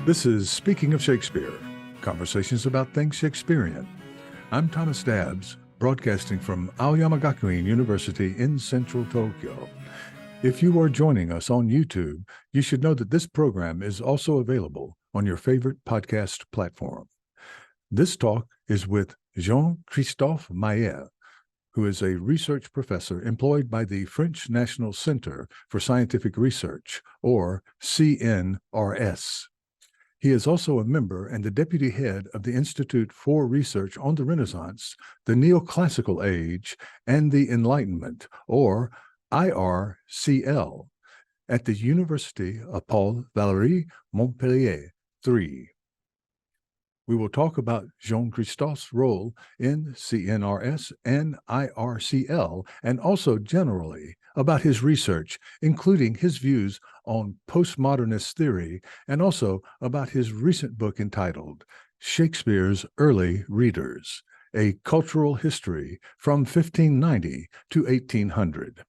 This is Speaking of Shakespeare, conversations about things Shakespearean. I'm Thomas Dabbs, broadcasting from Aoyama Gakuin University in central Tokyo. If you are joining us on YouTube, you should know that this program is also available on your favorite podcast platform. This talk is with Jean-Christophe Mayer, who is a research professor employed by the French National Center for Scientific Research, or CNRS. He is also a member and the deputy head of the Institute for Research on the Renaissance, the Neoclassical Age, and the Enlightenment, or IRCL, at the University of Paul Valéry, Montpellier III. We will talk about Jean-Christophe's role in CNRS and IRCL, and also generally about his research, including his views on postmodernist theory, and also about his recent book entitled Shakespeare's Early Readers, A Cultural History from 1590 to 1800.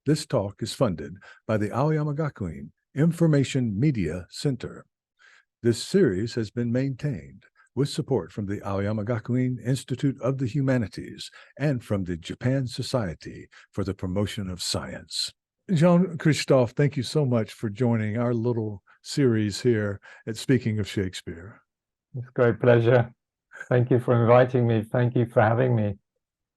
This talk is funded by the Aoyama Gakuin Information Media Center. This series has been maintained with support from the Aoyama Gakuin Institute of the Humanities and from the Japan Society for the Promotion of Science. Jean-Christophe, thank you so much for joining our little series here at Speaking of Shakespeare. It's a great pleasure. Thank you for inviting me. Thank you for having me.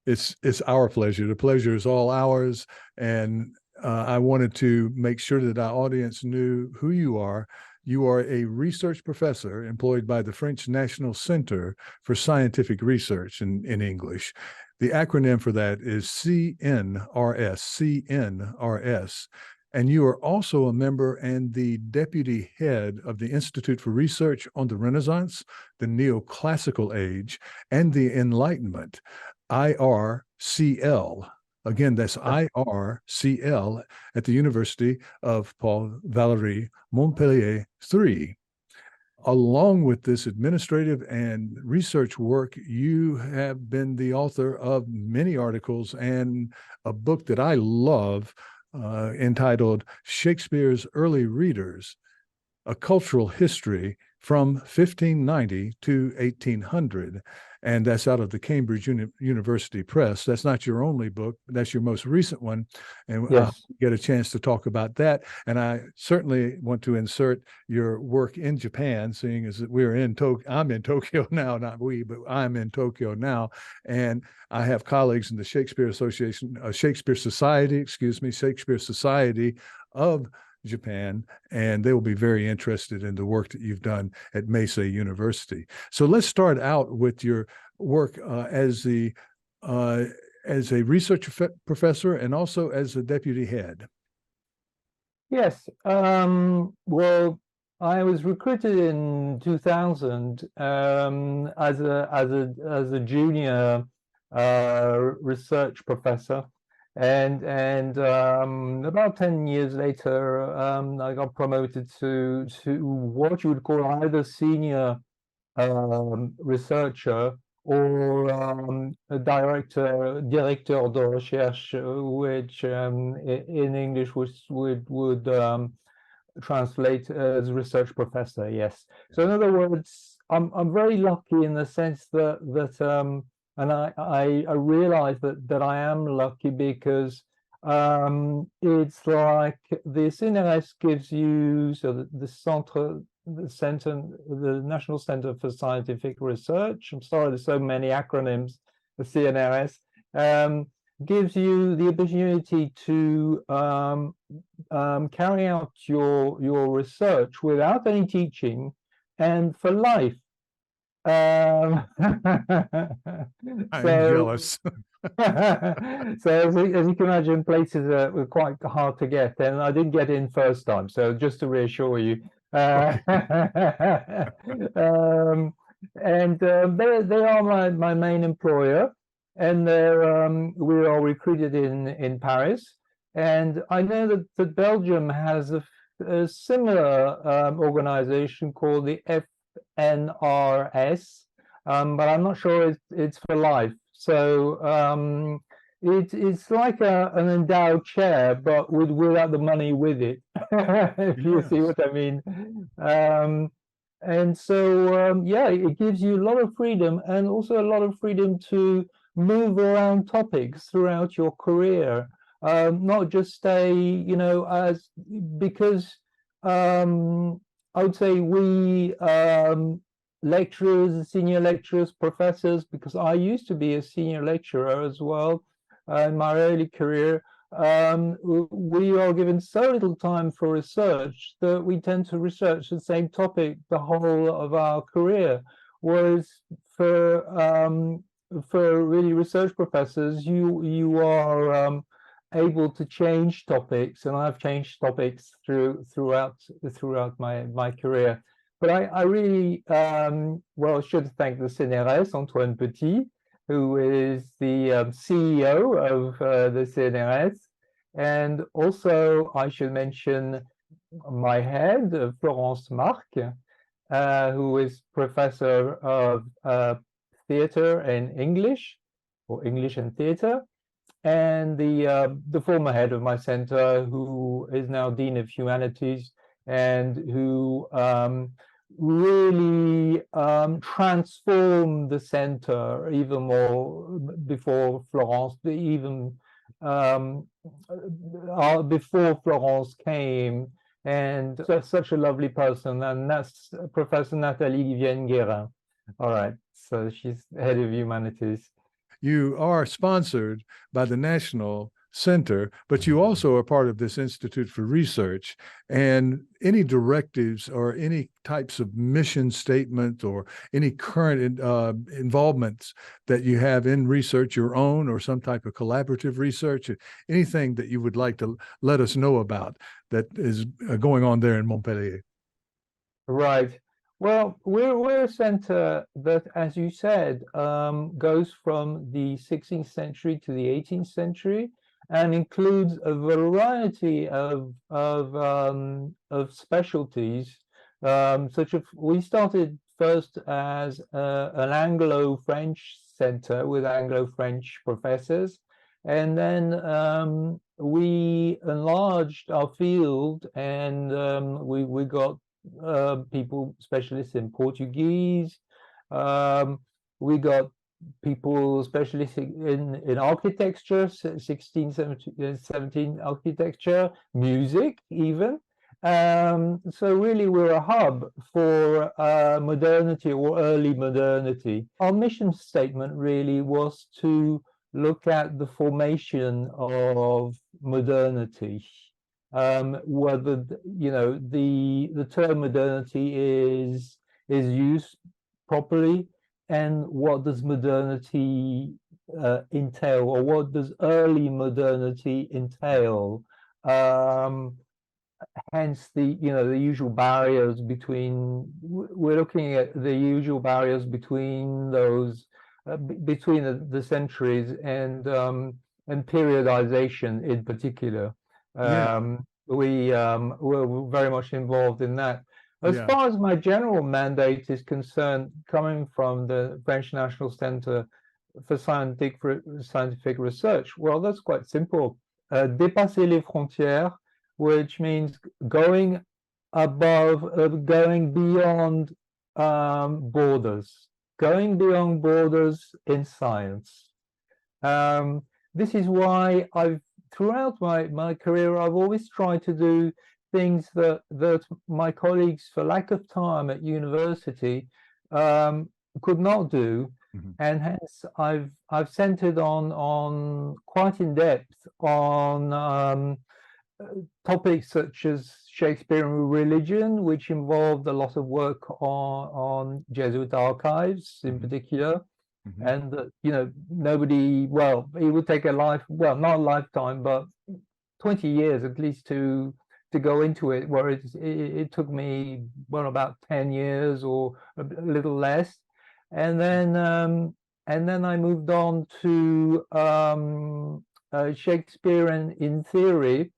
It's our pleasure. The pleasure is all ours. And I wanted to make sure that our audience knew who you are. You are a research professor employed by the French National Center for Scientific Research in English. The acronym for that is CNRS, and you are also a member and the deputy head of the Institute for Research on the Renaissance, the Neoclassical Age, and the Enlightenment, IRCL. Again, that's IRCL at the University of Paul Valéry, Montpellier III. Along with this administrative and research work, you have been the author of many articles and a book that I love entitled Shakespeare's Early Readers, A Cultural History from 1590 to 1800. And that's out of the Cambridge University Press. That's not your only book, but that's your most recent one. And Yes. I'll get a chance to talk about that. And I certainly want to insert your work in Japan, seeing as we're in Tokyo. I'm in Tokyo now, not we, but I'm in Tokyo now. And I have colleagues in the Shakespeare Shakespeare Society of Japan, and they will be very interested in the work that you've done at Meisei University. So let's start out with your work as a research professor and also as a deputy head. Yes. Well, I was recruited in 2000 as a junior research professor. And about 10 years later, I got promoted to what you would call either senior researcher or a directeur de recherche, which in English would translate as research professor. Yes. So in other words, I'm very lucky in the sense that and I realize that I am lucky because it's like the CNRS gives you, so the National Center for Scientific Research, I'm sorry there's so many acronyms, the CNRS, gives you the opportunity to carry out your research without any teaching and for life. I'm jealous. So as you can imagine, places were quite hard to get, and I didn't get in first time. So just to reassure you, and they are my main employer, and we are recruited in Paris, and I know that Belgium has a similar organization called the SNRS, but I'm not sure it's for life. So it's like an endowed chair, but without the money with it. If you see what I mean. And so, yeah, it gives you a lot of freedom, and also a lot of freedom to move around topics throughout your career. Not just stay, you know, because I would say we lecturers, senior lecturers, professors, because I used to be a senior lecturer as well in my early career. We are given so little time for research that we tend to research the same topic the whole of our career. Whereas for really research professors, you are able to change topics, and I've changed topics throughout my career. But I really well should thank the CNRS, Antoine Petit, who is the CEO of the CNRS. And also I should mention my head, Florence Marc, who is professor of theatre and English, or English and theatre, and the former head of my center, who is now Dean of Humanities, and who really transformed the center even more before Florence, even before Florence came, and such a lovely person, and that's Professor Nathalie Vienne-Guérin. All right, so she's head of humanities. You are sponsored by the National Center, but you also are part of this Institute for Research. And any directives or any types of mission statement or any current involvements that you have in research, your own or some type of collaborative research, anything that you would like to let us know about that is going on there in Montpellier? Right. Well, we're a center that, as you said, goes from the 16th century to the 18th century, and includes a variety of specialties. Such as, we started first as an Anglo-French center with Anglo-French professors, and then we enlarged our field, and we got people specialists in Portuguese. We got people specialists in architecture, 16, 17 architecture, music even. So really we're a hub for modernity, or early modernity. Our mission statement really was to look at the formation of modernity. Whether, you know, the term modernity is used properly, and what does modernity entail, or what does early modernity entail? Hence the usual barriers between, we're looking at the usual barriers between those between the centuries, and periodization in particular. We're very much involved in that. As far as my general mandate is concerned, coming from the French National Center for Scientific Research, well, that's quite simple. Dépasser les frontières, which means going above, going beyond borders, in science. This is why throughout my career, I've always tried to do things that my colleagues, for lack of time at university, could not do. And hence I've centered on quite in depth on topics such as Shakespeare and religion, which involved a lot of work on Jesuit archives in particular. And nobody, well, it would take not a lifetime, but 20 years at least to go into it, whereas it took me, well, about 10 years or a little less. And then I moved on to Shakespeare in theory.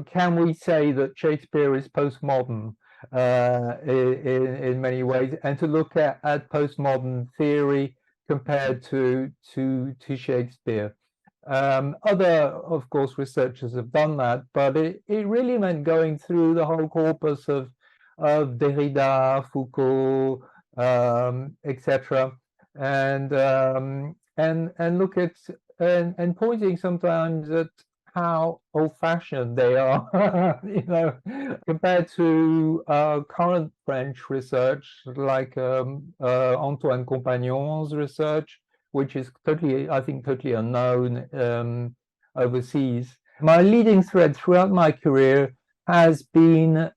Can we say that Shakespeare is postmodern in many ways, and to look at postmodern theory compared to Shakespeare. Other, of course, researchers have done that, but it really meant going through the whole corpus of Derrida, Foucault, etc., and look at and pointing sometimes at how old-fashioned they are, compared to current French research, like Antoine Compagnon's research, which is totally, I think, totally unknown overseas. My leading thread throughout my career has been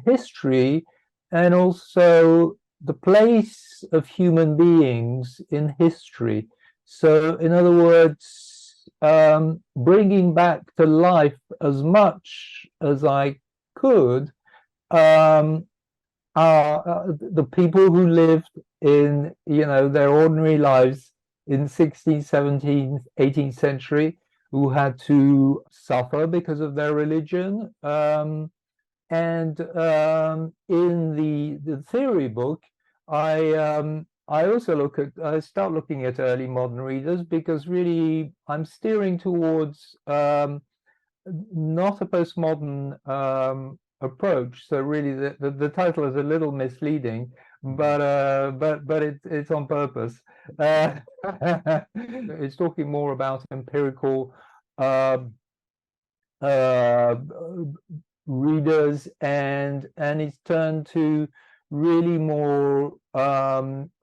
history, and also the place of human beings in history. So, in other words, bringing back to life as much as I could the people who lived in, their ordinary lives in 16th, 17th, 18th century, who had to suffer because of their religion. And in the theory book, I also start looking at early modern readers, because really I'm steering towards not a postmodern approach. So really the title is a little misleading, but it's on purpose. It's talking more about empirical readers, and it's turned to really more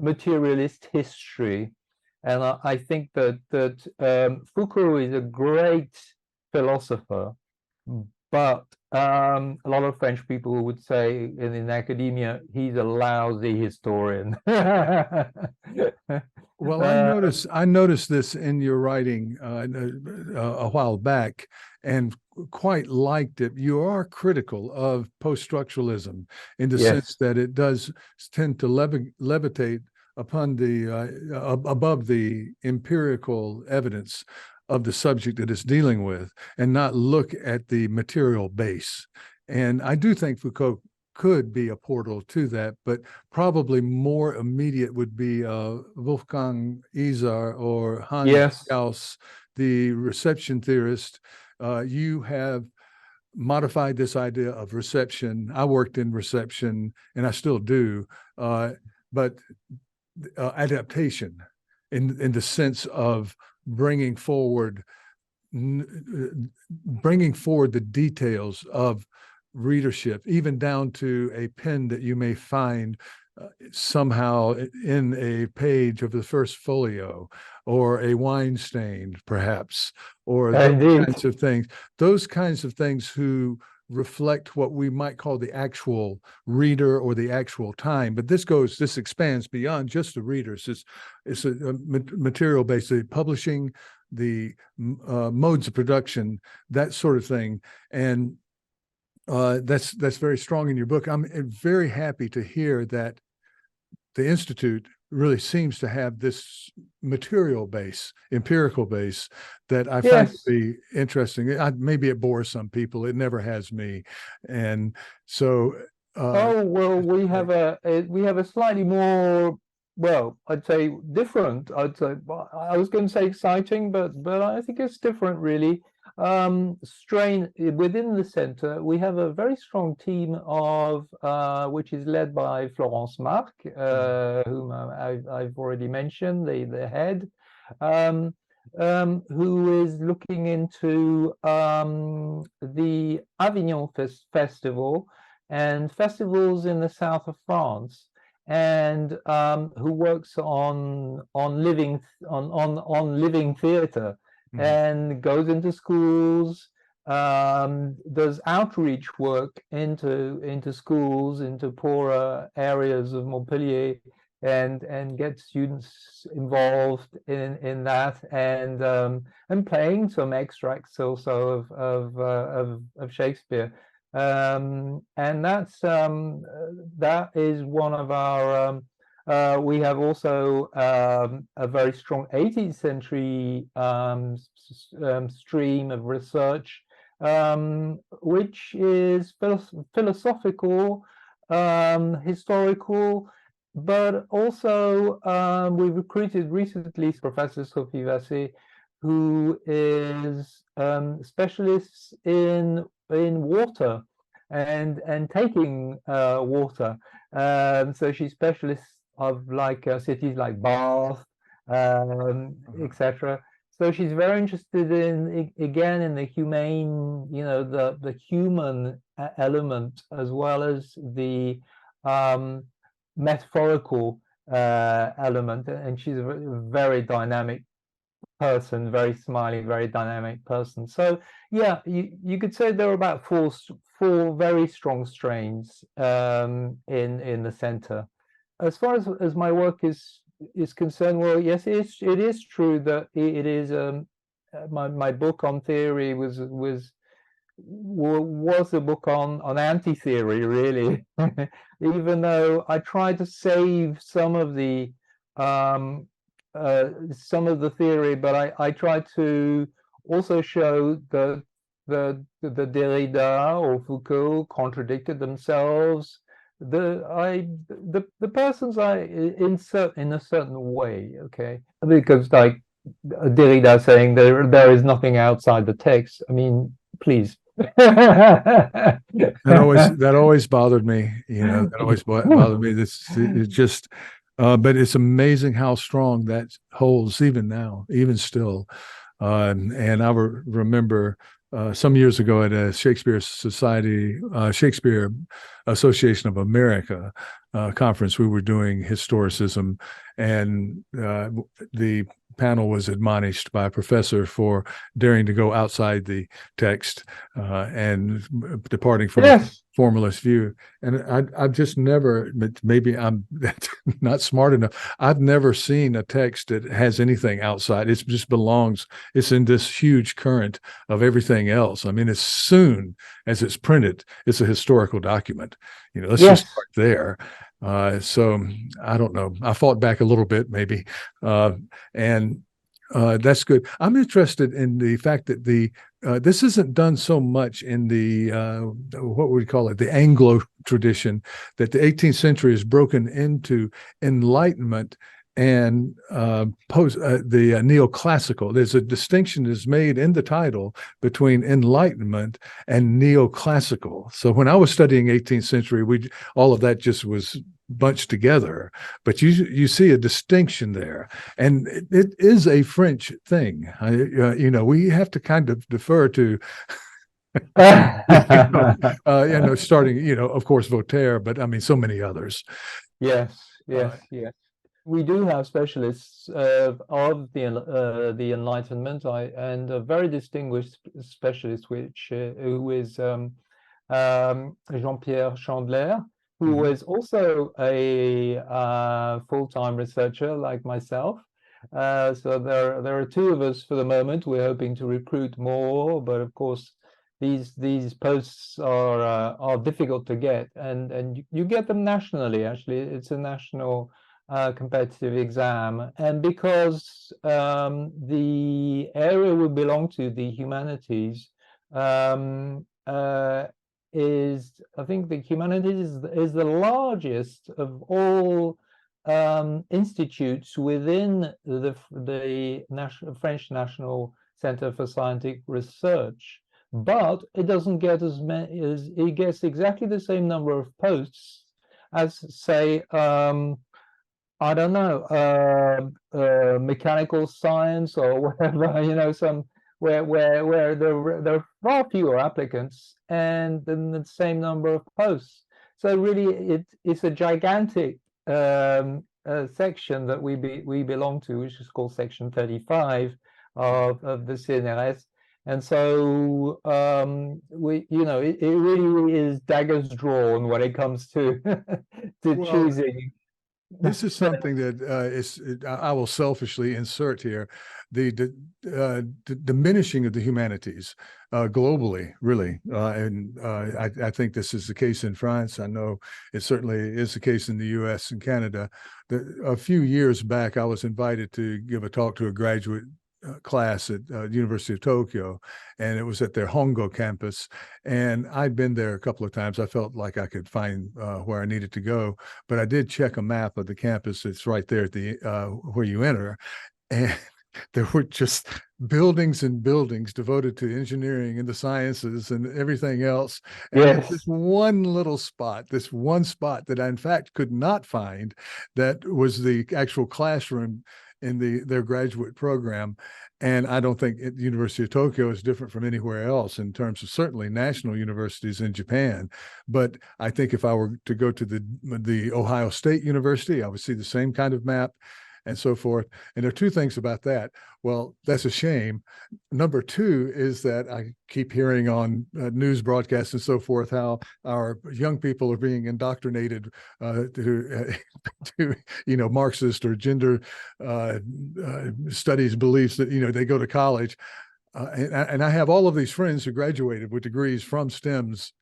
materialist history. And I think that Foucault is a great philosopher, but a lot of French people would say in academia he's a lousy historian. Well, I noticed this in your writing a while back, and quite liked it. You are critical of post-structuralism in the sense that it does tend to levitate upon above the empirical evidence of the subject that it's dealing with, and not look at the material base. And I do think Foucault could be a portal to that, but probably more immediate would be Wolfgang Isar or Hans Gauss, the reception theorist. You have modified this idea of reception. I worked in reception, and I still do, but adaptation in the sense of bringing forward the details of readership, even down to a pen that you may find somehow in a page of the first folio, or a wine stain, perhaps, or those kinds of things who reflect what we might call the actual reader or the actual time. But this expands beyond just the readers. It's a material based, the publishing, the modes of production, that sort of thing. And that's very strong in your book. I'm very happy to hear that the Institute really seems to have this material base, empirical base, that I find to be interesting. Maybe it bores some people. It never has me. And so we have a slightly more, well, I'd say different. I was going to say exciting, but I think it's different, really. Strain within the center. We have a very strong team of which is led by Florence Marc, whom I've already mentioned, the head, who is looking into the Avignon Festival and festivals in the south of France, and who works on living theater. And goes into schools, does outreach work into schools, into poorer areas of Montpellier, and gets students involved in that, and playing some extracts also of Shakespeare. And that is one of our we have also a very strong 18th century stream of research, which is philosophical, historical, but also we recruited recently Professor Sophie Vassé, who is specialists in in water and taking water. So she's specialist of like cities like Bath, etc. So she's very interested in, again, in the humane, the human element, as well as the metaphorical element. And she's a very dynamic person, very smiling, very dynamic person. So yeah, you could say there are about four very strong strains in the center. As far as my work is concerned, well, yes, it is true that it is my book on theory was a book on anti-theory, really. Even though I tried to save some of the theory, but I tried to also show that the Derrida or Foucault contradicted themselves. The persons I insert in a certain way, okay, because like Derrida saying there is nothing outside the text. I mean, please. That always bothered me. That always bothered me. It just, but it's amazing how strong that holds even now, even still. And I remember some years ago at a Shakespeare Association of America conference, we were doing historicism, and the panel was admonished by a professor for daring to go outside the text and departing from a formalist view. And I've just never, maybe I'm not smart enough, I've never seen a text that has anything outside. It just belongs, it's in this huge current of everything else. I mean, as soon as it's printed, it's a historical document. Let's just start there. So I don't know. I fought back a little bit, maybe, and that's good. I'm interested in the fact that this isn't done so much in the what would we call it, the Anglo tradition, that the 18th century is broken into Enlightenment and the neoclassical. There's a distinction that's made in the title between Enlightenment and neoclassical. So when I was studying 18th century, all of that just was bunched together, but you see a distinction there, and it is a French thing. We have to kind of defer to starting, of course, Voltaire, but I mean, so many others. Yes. We do have specialists of the Enlightenment, and a very distinguished specialist, who is Jean-Pierre Chandler, who is also a full-time researcher like myself. So there are two of us for the moment. We're hoping to recruit more, but of course these posts are difficult to get, and you get them nationally. Actually, it's a national competitive exam, and because the area we belong to, the humanities, I think the humanities is the largest of all institutes within the French National Center for Scientific Research, but it doesn't get as many. It gets exactly the same number of posts as, say, I don't know, mechanical science or whatever, where there are far fewer applicants and then the same number of posts. So really, it's a gigantic section that we belong to, which is called Section 35 of the CNRS. And so it really is daggers drawn when it comes to choosing. This is something that I will selfishly insert here: the diminishing of the humanities globally, really, and I think this is the case in France. I know it certainly is the case in the U.S. and Canada. A few years back, I was invited to give a talk to a graduate class at University of Tokyo, and it was at their Hongo campus, and I'd been there a couple of times. I felt like I could find where I needed to go, but I did check a map of the campus. It's right there at the where you enter, and there were just buildings and buildings devoted to engineering and the sciences and everything else. And Yes. this one little spot, this one spot that I, in fact, could not find, that was the actual classroom in their graduate program. And I don't think the University of Tokyo is different from anywhere else in terms of certainly national universities in Japan. But I think if I were to go to the Ohio State University, I would see the same kind of map and so forth. And there are two things about that. Well, that's a shame. Number two is that I keep hearing on news broadcasts and so forth how our young people are being indoctrinated to Marxist or gender studies beliefs that they go to college. And I have all of these friends who graduated with degrees from STEMs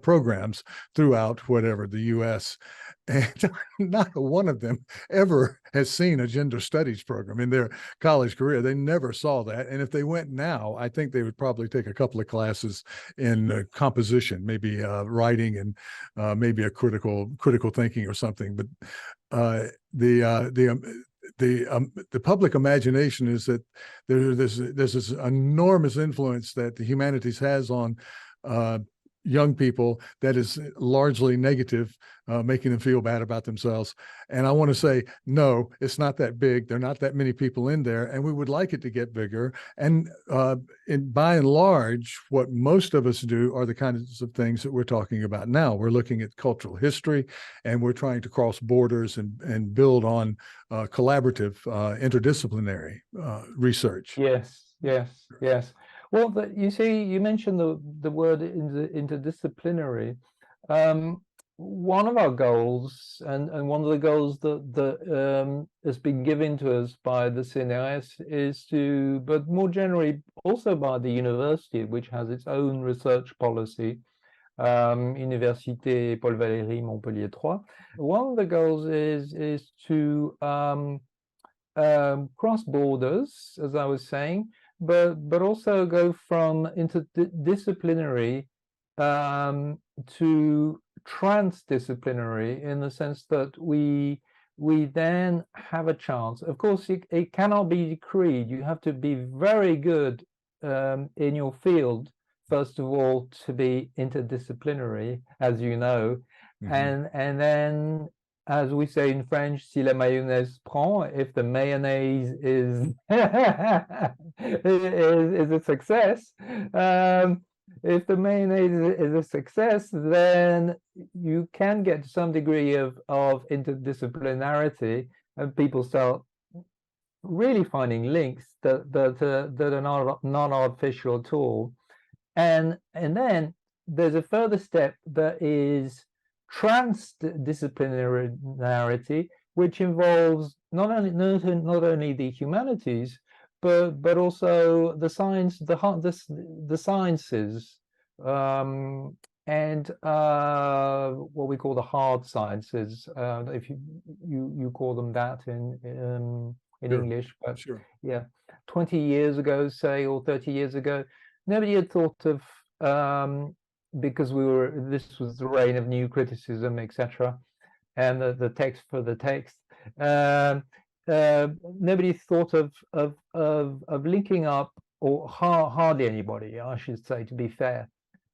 programs throughout whatever the U.S. And not one of them ever has seen a gender studies program in their college career. They never saw that. And if they went now, I think they would probably take a couple of classes in composition, maybe writing and maybe a critical thinking or something. But the public imagination is that there's this enormous influence that the humanities has on young people that is largely negative, making them feel bad about themselves. And I want to say, no, it's not that big. There are not that many people in there, and we would like it to get bigger. And by and large, what most of us do are the kinds of things that we're talking about now. We're looking at cultural history, and we're trying to cross borders and build on collaborative, interdisciplinary research. Yes, yes, yes. Well, you see, you mentioned the word interdisciplinary. One of our goals, and one of the goals that has been given to us by the CNRS is to, but more generally also by the university, which has its own research policy, Université Paul Valéry Montpellier 3. One of the goals is to cross borders, as I was saying, but also go from interdisciplinary to transdisciplinary, in the sense that we then have a chance. Of course, it cannot be decreed. You have to be very good in your field, first of all, to be interdisciplinary, as you know, and then, as we say in French, si la mayonnaise prend, if the mayonnaise is is a success, if the mayonnaise is a success, then you can get some degree of interdisciplinarity, and people start really finding links that are not artificial at all. And then there's a further step that is transdisciplinarity, which involves not only the humanities, but also the science, the sciences, and what we call the hard sciences, if you call them that in Sure. English. But Sure. yeah, 20 years ago, say, or 30 years ago, nobody had thought of, because this was the reign of new criticism, etc., and the text for the text. Nobody thought of linking up, or hardly anybody, I should say, to be fair.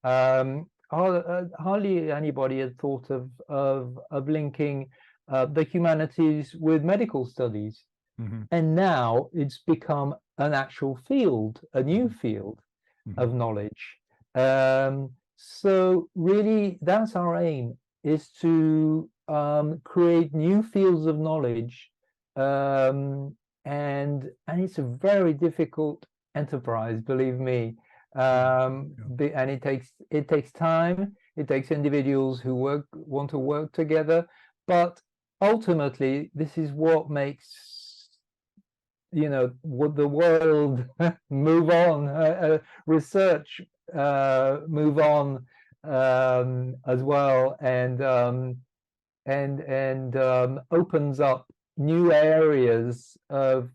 Hardly anybody had thought of linking the humanities with medical studies. And now it's become an actual field, a new field of knowledge. So really, that's our aim, is to create new fields of knowledge, and it's a very difficult enterprise, believe me. And it takes time. It takes individuals who want to work together, but ultimately, this is what makes what the world move on, research move on as well, and opens up new areas of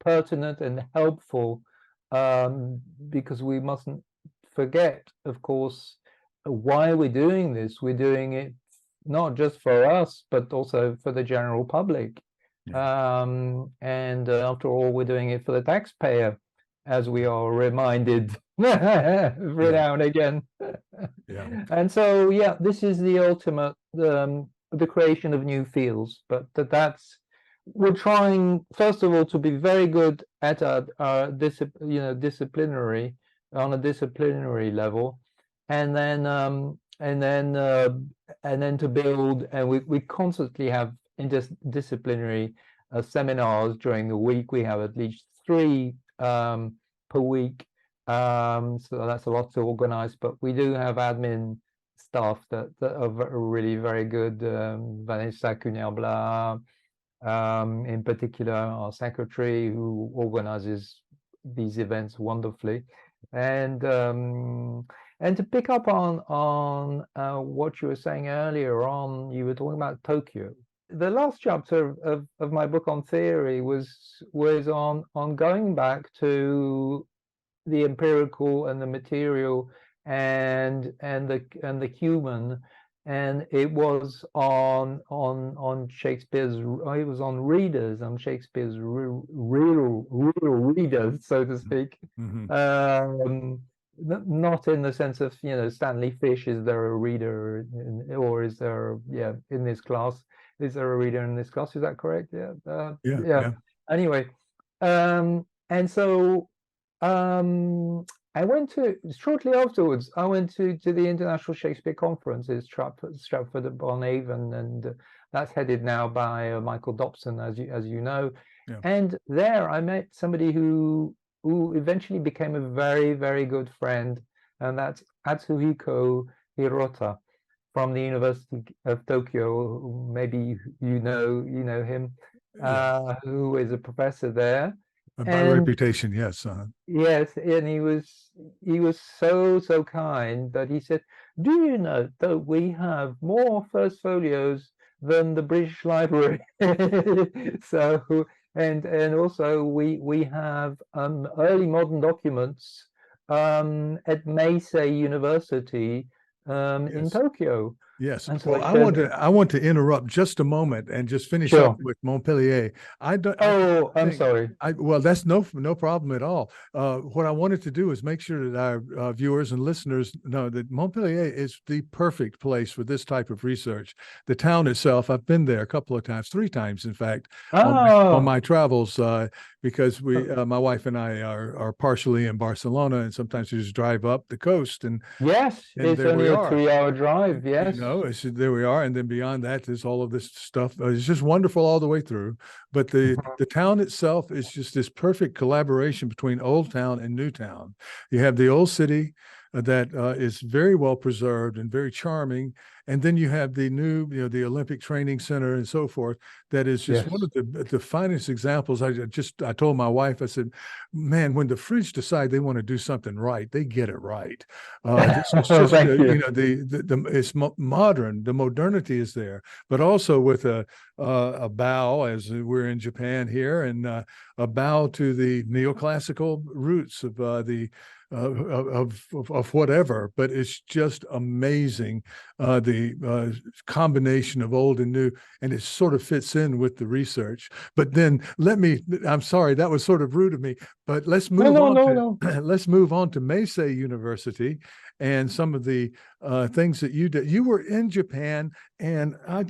pertinent and helpful, because we mustn't forget, of course, why we're doing this. We're doing it not just for us, but also for the general public. And after all, we're doing it for the taxpayer, as we are reminded every now and again. And so, yeah, this is the ultimate, the creation of new fields. But we're trying, first of all, to be very good at our disciplinary, on a disciplinary level, and then to build, and we constantly have interdisciplinary seminars during the week. We have at least 3 per week, so that's a lot to organize, but we do have admin staff that are really very good. Vanessa Cunherbla, in particular, our secretary, who organizes these events wonderfully. And to pick up on what you were saying earlier on, you were talking about Tokyo. The last chapter of my book on theory was on going back to the empirical and the material and the human, and it was on Shakespeare's. It was on readers, on Shakespeare's real readers, so to speak. Not in the sense of, Stanley Fish, is there a reader or is there, in this class, is there a reader in this class? Is that correct? Yeah. Anyway, and so I went to, shortly afterwards, I went to the International Shakespeare Conference in Stratford-upon-Avon, and that's headed now by Michael Dobson, as you know. And there I met somebody who eventually became a very, very good friend, and that's Atsuhiko Hirota from the University of Tokyo. Maybe you know him, who is a professor there. By reputation, yes. Yes, and he was so kind that he said, "Do you know that we have more first folios than the British Library?" So, and also we have early modern documents at Meisei University in Tokyo. Yes. So I want to interrupt just a moment and just finish up with Montpellier. I'm sorry. Well, that's no problem at all. What I wanted to do is make sure that our viewers and listeners know that Montpellier is the perfect place for this type of research. The town itself, I've been there a couple of times, 3 times, in fact, on my travels, because my wife and I are partially in Barcelona, and sometimes we just drive up the coast. And yes, it's only a 3-hour drive. Yes. There we are, and then beyond that, there's all of this stuff. It's just wonderful all the way through. But the town itself is just this perfect collaboration between Old Town and New Town. You have the old city that is very well preserved and very charming, and then you have the new, the Olympic Training Center and so forth. That is just one of the finest examples. I told my wife, I said, "Man, when the French decide they want to do something right, they get it right." This is just it's modern. The modernity is there, but also with a bow, as we're in Japan here, and a bow to the neoclassical roots of of whatever. But it's just amazing, the combination of old and new, and it sort of fits in with the research. But then I'm sorry, that was sort of rude of me, but let's move on. Let's move on to Meisei University and some of the things that you did. You were in Japan, and I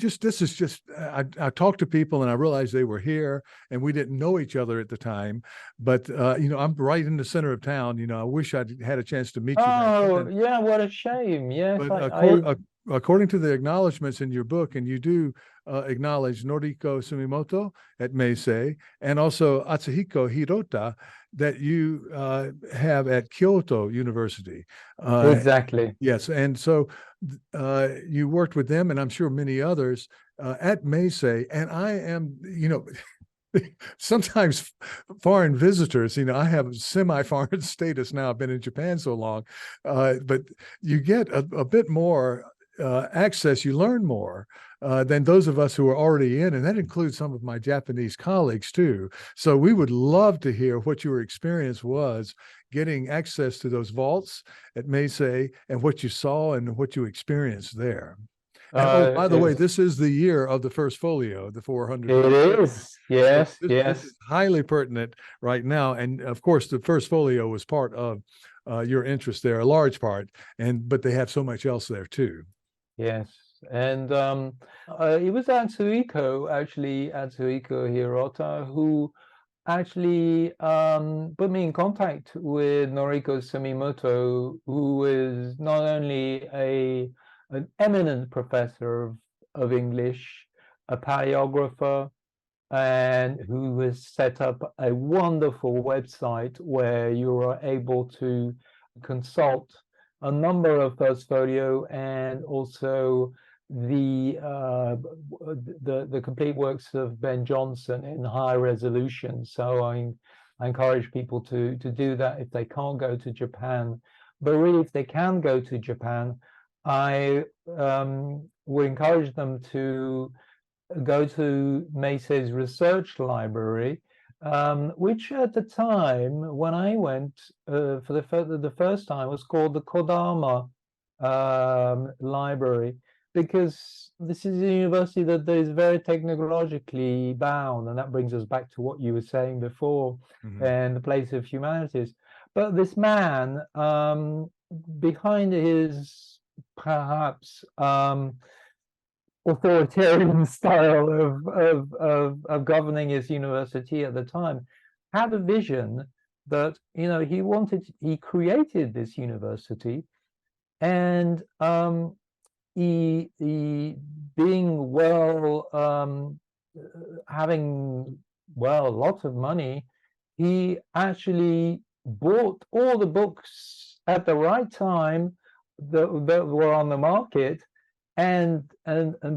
talked to people and I realized they were here and we didn't know each other at the time, but I'm right in the center of town. I wish I'd had a chance to meet you. Oh, yeah, what a shame. Yes. But according to the acknowledgments in your book, and you do acknowledge Noriko Sumimoto at Meisei, and also Atsuhiko Hirota that you have at Kyoto University. Exactly. Yes, and so you worked with them, and I'm sure many others at Meisei. And I am, sometimes foreign visitors, I have semi-foreign status now. I've been in Japan so long, but you get a bit more access, you learn more than those of us who are already in, and that includes some of my Japanese colleagues too. So we would love to hear what your experience was getting access to those vaults at Meisei, and what you saw and what you experienced there. And oh, by the way, It's- this is the year of the first folio, the 400. it is, yes, So this yes. is highly pertinent right now. And of course, the first folio was part of your interest there, a large part, but they have so much else there too. Yes, and it was Atsuhiko Hirota, who actually put me in contact with Noriko Sumimoto, who is not only an eminent professor of English, a paleographer, and who has set up a wonderful website where you are able to consult a number of first folio and also the complete works of Ben Jonson in high resolution. So I encourage people to do that if they can't go to Japan. But really, if they can go to Japan, I would encourage them to go to Meisei's research library, which at the time when I went for the first time was called the Kodama Library, because this is a university that is very technologically bound, and that brings us back to what you were saying before, and the place of humanities. But this man, behind his perhaps authoritarian style of governing his university at the time, had a vision that, you know, he created this university, and he being having lots of money, he actually bought all the books at the right time that were on the market, and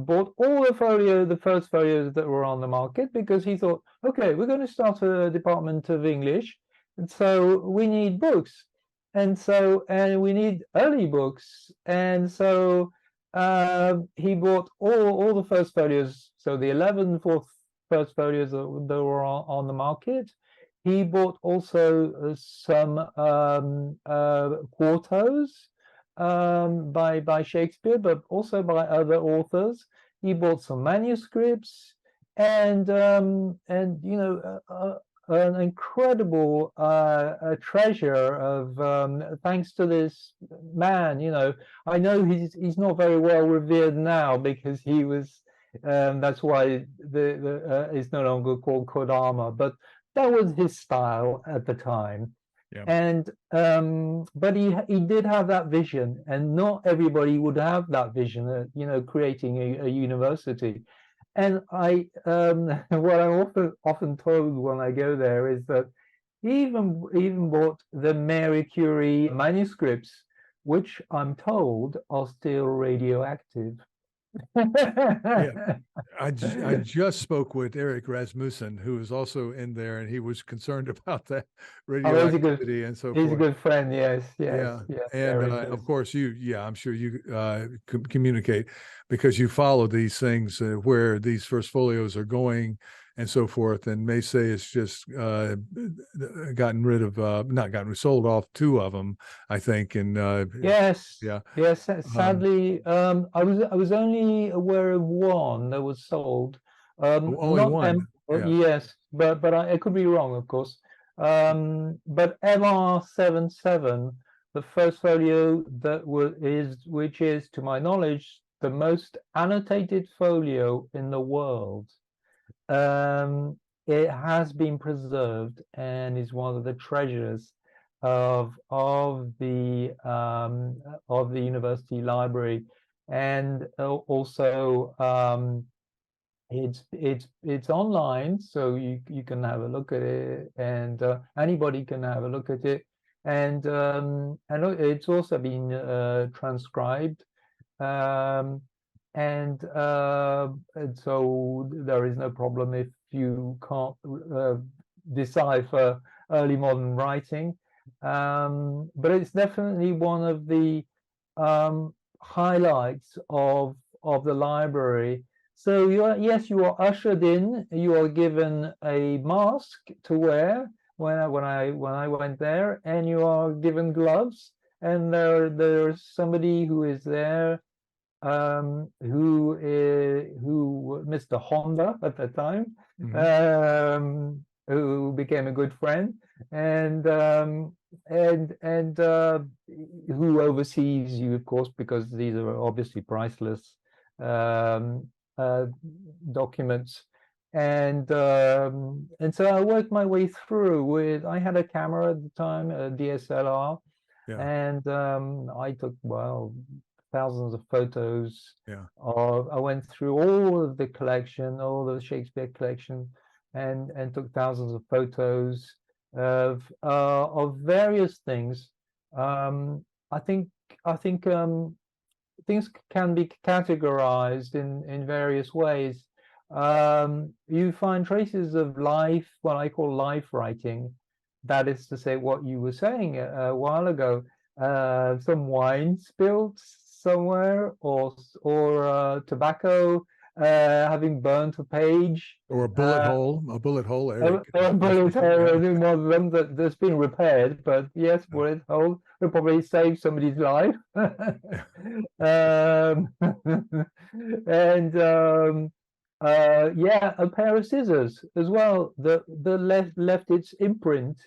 bought all the first folios that were on the market, because he thought, okay, we're going to start a department of English, and so we need books, and we need early books, and so he bought all the first folios, so the 11 first folios that were on the market. He bought also some quartos by Shakespeare, but also by other authors. He bought some manuscripts, and you know, an incredible treasure of thanks to this man. You know, I know he's not very well revered now, because he was that's why it's no longer called Kodama, but that was his style at the time. Yeah. And but he did have that vision, and not everybody would have that vision, you know, creating a university. And what I'm often told when I go there is that he even bought the Mary Curie manuscripts, which I'm told are still radioactive. Yeah, I just spoke with Eric Rasmussen, who is also in there, and he was concerned about that radioactivity and so forth. He's a good friend, yes. Yeah, and of course I'm sure you communicate, because you follow these things, where these first folios are going and so forth. And Meisei has just sold off 2 of them, I think. And yes. Sadly, I was only aware of one that was sold. Only one. Yes, but I could be wrong, of course. But MR77, the first folio which is, to my knowledge, the most annotated folio in the world. It has been preserved and is one of the treasures of the university library, and also it's online, so you can have a look at it, and anybody can have a look at it, and it's also been transcribed, and so there is no problem if you can't decipher early modern writing, but it's definitely one of the highlights of the library. So you are ushered in. You are given a mask to wear when I went there, and you are given gloves, and there's somebody who is there Mr. Honda at the time, who became a good friend, and who oversees you, of course, because these are obviously priceless documents. And so I worked my way through with. I had a camera at the time, a DSLR, and I took thousands of photos. I went through all of the collection, all of the Shakespeare collection, and took thousands of photos of various things. I think things can be categorized in various ways. You find traces of life, what I call life writing. That is to say, what you were saying a while ago, some wine spilled somewhere, or tobacco having burnt a page, or a bullet hole, Eric. A bullet hole that's been repaired, but yes, bullet hole will probably save somebody's life. And a pair of scissors as well. The left its imprint.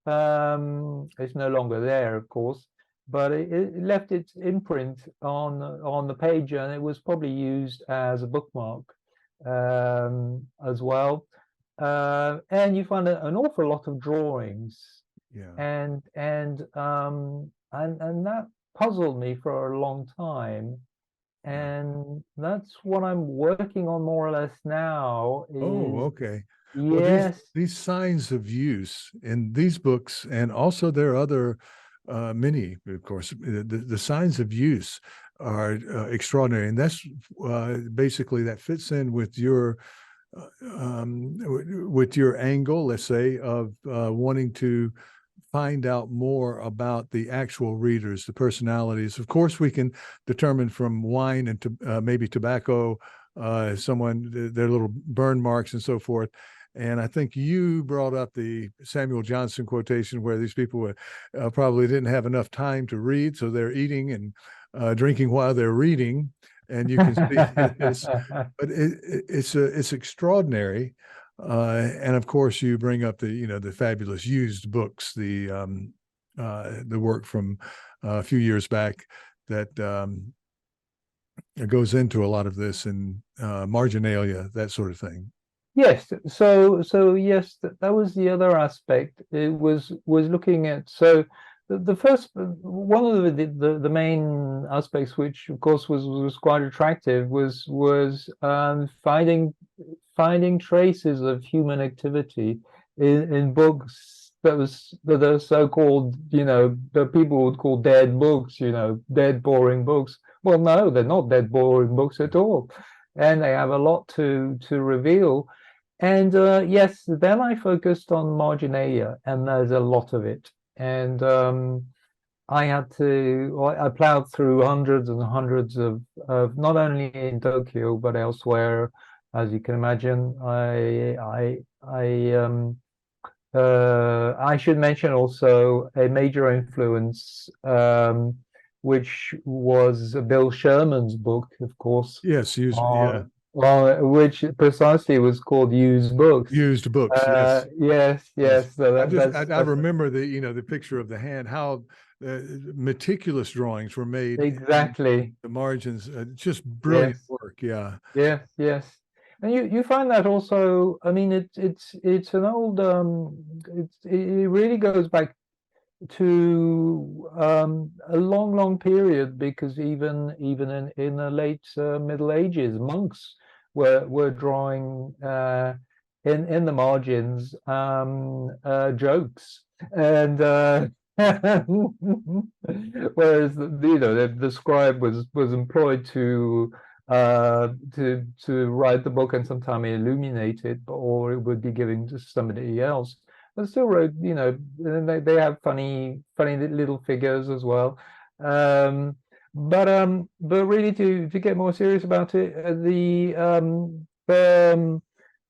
It's no longer there, of course, but it left its imprint on the page, and it was probably used as a bookmark as well. And you find an awful lot of drawings, and that puzzled me for a long time. And that's what I'm working on more or less now. Okay. Yes. Well, these signs of use in these books, and also there are other many, of course, the signs of use are extraordinary. And that's basically that fits in with your angle, let's say, of wanting to find out more about the actual readers, the personalities. Of course, we can determine from wine and maybe tobacco, their little burn marks and so forth. And I think you brought up the Samuel Johnson quotation where these people probably didn't have enough time to read, so they're eating and drinking while they're reading. And you can see this, but it's extraordinary. And of course, you bring up the fabulous used books, the work from a few years back that goes into a lot of this, and marginalia, that sort of thing. Yes. So yes, that was the other aspect. It was looking at, so the first one of the main aspects, which of course was quite attractive, was finding traces of human activity in books that are so-called, that people would call dead books, dead boring books. Well, no, they're not dead boring books at all, and they have a lot to reveal. And yes, then I focused on marginalia, and there's a lot of it. And I plowed through hundreds and hundreds of not only in Tokyo but elsewhere, as you can imagine. I should mention also a major influence, which was Bill Sherman's book, of course. Yes, which precisely was called Used Books. Used books, yes. So I remember the picture of the hand, how meticulous drawings were made. Exactly. The margins, just brilliant work. Yeah. Yes. And you find that also. I mean, it's an old. It really goes back to a long period, because even in the late Middle Ages, monks were drawing in the margins jokes, and whereas the scribe was employed to write the book and sometimes illuminate it, or it would be given to somebody else. But still wrote, they have funny little figures as well. But really, to get more serious about it,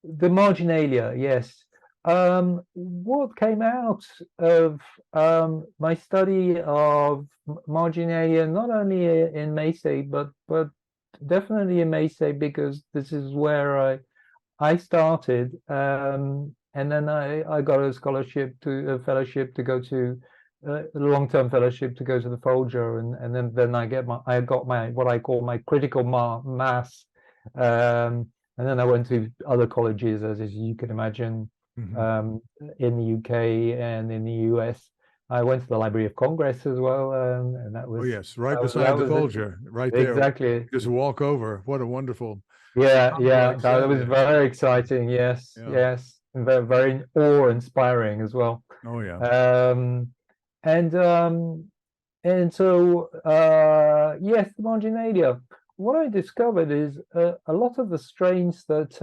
the marginalia, yes. What came out of my study of marginalia, not only in Meisei but definitely in Meisei, because this is where I started, and then I got a fellowship to go to a long-term fellowship to go to the Folio, and then I got my what I call my critical mass, and then I went to other colleges, as you can imagine, in the UK and in the US. I went to the Library of Congress as well, and that was right beside the Folio, right there. Exactly. Just walk over. What a wonderful. Yeah, complex that was setting. very exciting. Yes, Yeah. yes, and very, very awe-inspiring as well. Oh yeah. And so yes, the marginalia. What I discovered is a lot of the strains that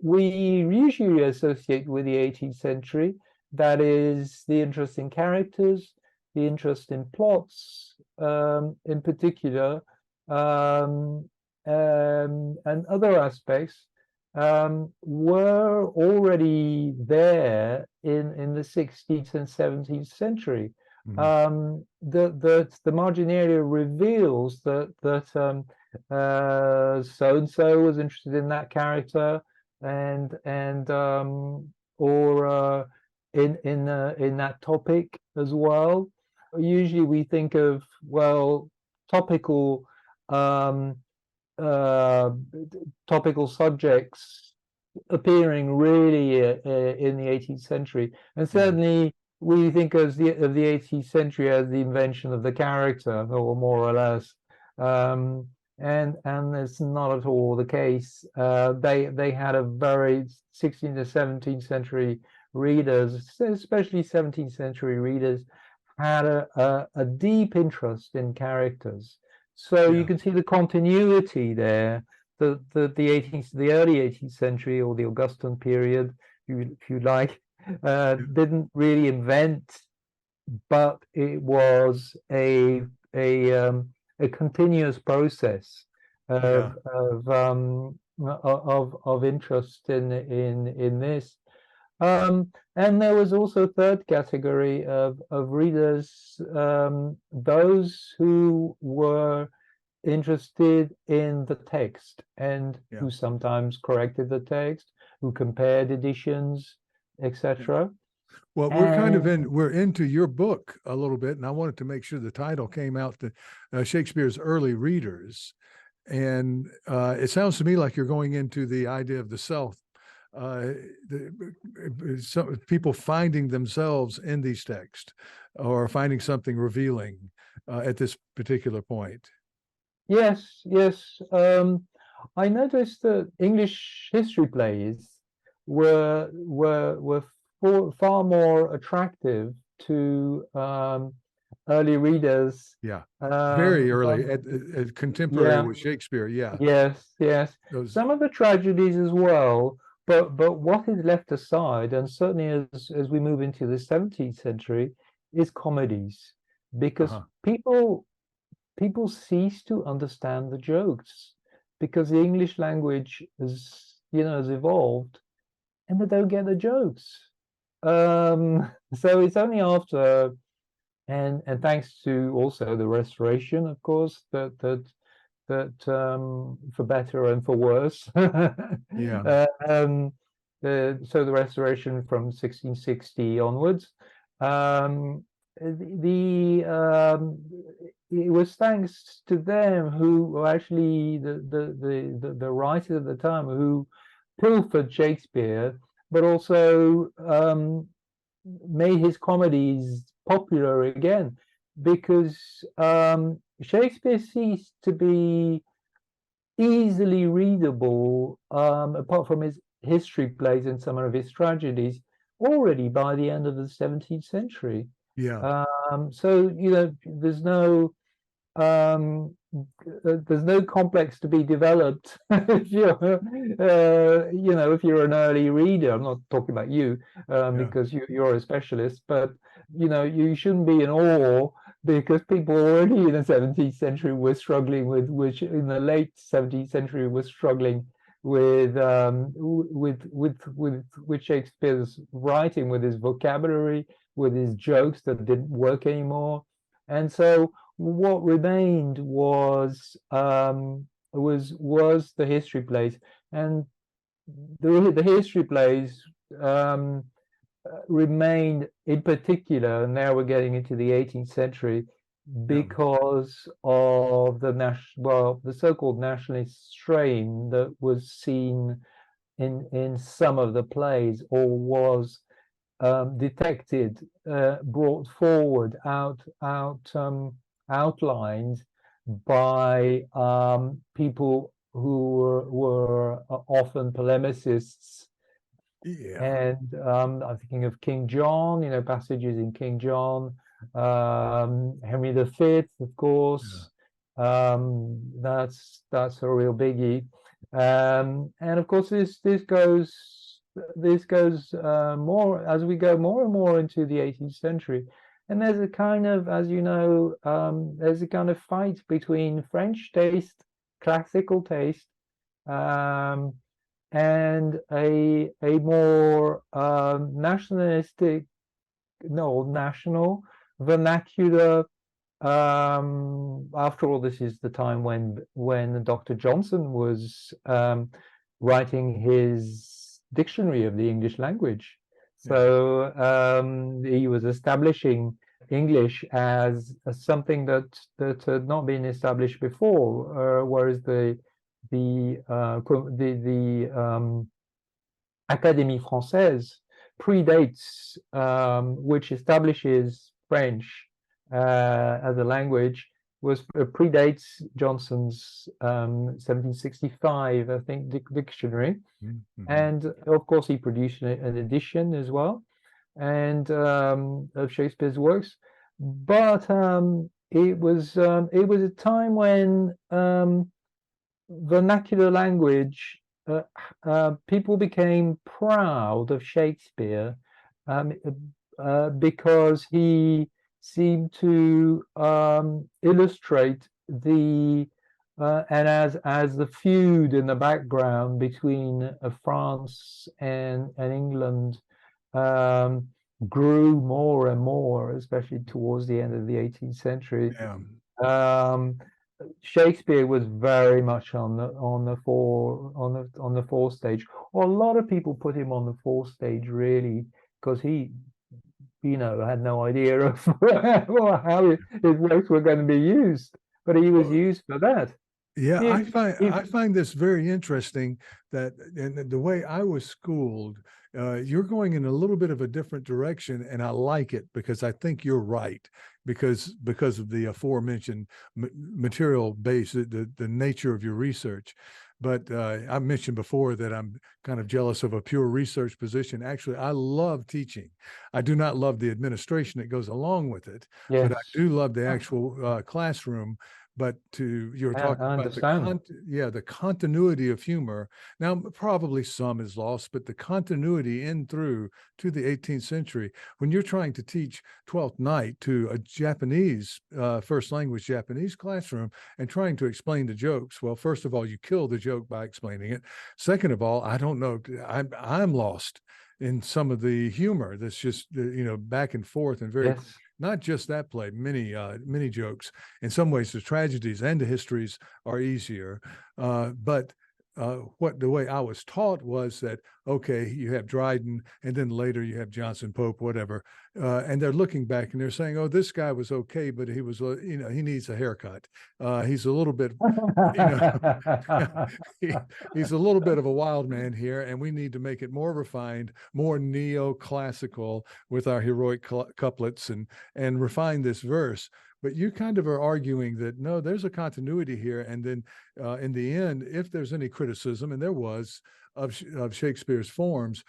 we usually associate with the 18th century. That is the interest in characters, the interest in plots, in particular, and other aspects, were already there in the 16th and 17th century. The marginalia reveals that so and so was interested in that character, and or in that topic as well. Usually we think of, well, topical topical subjects appearing really in the 18th century, and certainly we think of the 18th century as the invention of the character, or more or less, and it's not at all the case. They had a very 16th to 17th century readers, especially 17th century readers, had a deep interest in characters. So you can see the continuity there. The early 18th century, or the Augustan period, if you like, didn't really invent, but it was a continuous process of interest in this. And there was also a third category of readers, those who were interested in the text, and who sometimes corrected the text, who compared editions, etc. Well, we're into your book a little bit, and I wanted to make sure the title came out to Shakespeare's early readers. And it sounds to me like you're going into the idea of the self. Some people finding themselves in these texts, or finding something revealing at this particular point. Yes. I noticed that English history plays were far more attractive to early readers. Very early, at contemporary with Shakespeare. Yes. Some of the tragedies as well. But what is left aside, and certainly as we move into the 17th century, is comedies, because people cease to understand the jokes, because the English language has evolved, and they don't get the jokes. So it's only after, and thanks to also the Restoration, of course, that for better and for worse. So the Restoration from 1660 onwards, it was thanks to them, who were actually the writers at the time, who pilfered Shakespeare, but also made his comedies popular again, because Shakespeare ceased to be easily readable, apart from his history plays and some of his tragedies, already by the end of the 17th century. So there's no complex to be developed if you're if you're an early reader. I'm not talking about you, because you're a specialist, but you shouldn't be in awe, because people already in the 17th century were struggling which in the late 17th century was struggling with Shakespeare's writing, with his vocabulary, with his jokes that didn't work anymore. And so what remained was the history plays, and the history plays remained in particular, and now we're getting into the 18th century, because of the so-called nationalist strain that was seen in some of the plays, or was detected, brought forward, outlined by people who were often polemicists. Yeah. And I'm thinking of King John, passages in King John, Henry V, of course. That's a real biggie. And of course, this goes more as we go more and more into the 18th century. And there's a kind of, as you know, there's a kind of fight between French taste, classical taste, and a more nationalistic, national, vernacular. After all, this is the time when Dr. Johnson was writing his dictionary of the English language. So he was establishing English as something that had not been established before, whereas the Académie Française predates, which establishes French as a language, predates Johnson's 1765, I think, dictionary. And of course, he produced an edition as well, and of Shakespeare's works. But it was a time when vernacular language, people became proud of Shakespeare, because he seemed to illustrate and as the feud in the background between France and England grew more and more, especially towards the end of the 18th century. Shakespeare was very much on the fourth stage. Or a lot of people put him on the fourth stage, really, because he, had no idea of how his works were going to be used, but he was used for that. Yeah, I find this very interesting, that in the way I was schooled, you're going in a little bit of a different direction, and I like it, because I think you're right, because of the aforementioned material base, the nature of your research. But I mentioned before that I'm kind of jealous of a pure research position. Actually, I love teaching. I do not love the administration that goes along with it, but I do love the actual classroom. But you're talking about the continuity of humor. Now, probably some is lost, but the continuity in through to the 18th century, when you're trying to teach Twelfth Night to a Japanese, first language Japanese classroom, and trying to explain the jokes, well, first of all, you kill the joke by explaining it. Second of all, I don't know, I'm lost in some of the humor that's just, back and forth, and very not just that play, many jokes. In some ways, the tragedies and the histories are easier. But the way I was taught was that, okay, you have Dryden, and then later you have Johnson, Pope, whatever. And they're looking back and they're saying, oh, this guy was okay, but he was, he needs a haircut. He's a little bit, he's a little bit of a wild man here, and we need to make it more refined, more neoclassical with our heroic couplets, and refine this verse. But you kind of are arguing that, no, there's a continuity here. And then in the end, if there's any criticism, and there was, of Shakespeare's forms,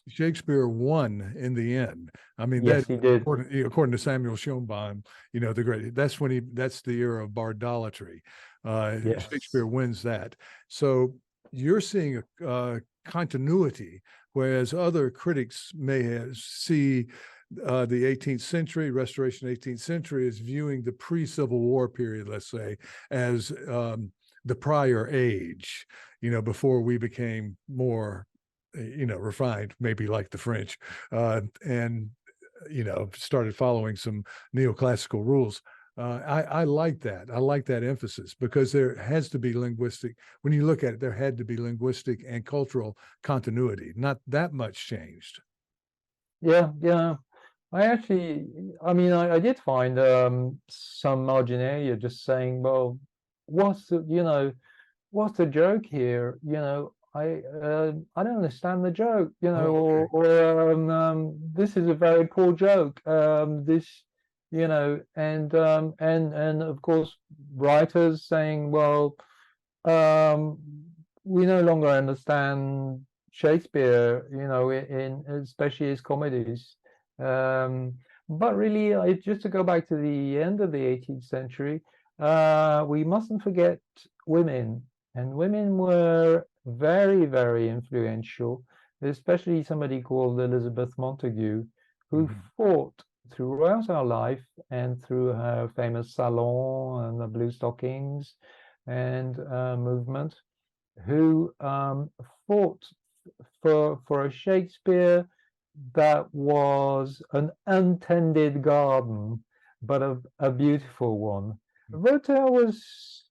Shakespeare won in the end. I mean, yes, he did. According to Samuel Schoenbaum, the great, that's the era of bardolatry. Shakespeare wins that. So you're seeing a continuity, whereas other critics may see the 18th century, Restoration 18th century, is viewing the pre-Civil War period, let's say, as the prior age, before we became more, refined, maybe like the French, and, started following some neoclassical rules. I like that. I like that emphasis because there has to be linguistic, when you look at it, there had to be linguistic and cultural continuity, not that much changed. Yeah, yeah. I did find some marginalia just saying, well, what's the joke here? I don't understand the joke, Oh, okay. or this is a very poor joke. And of course writers saying, well, um, we no longer understand Shakespeare, in especially his comedies. Um, but really, just to go back to the end of the 18th century, we mustn't forget women, and women were very, very influential, especially somebody called Elizabeth Montague, who Mhm. fought throughout her life and through her famous salon and the blue stockings and movement, who fought for a Shakespeare that was an untended garden, but a beautiful one. Voltaire is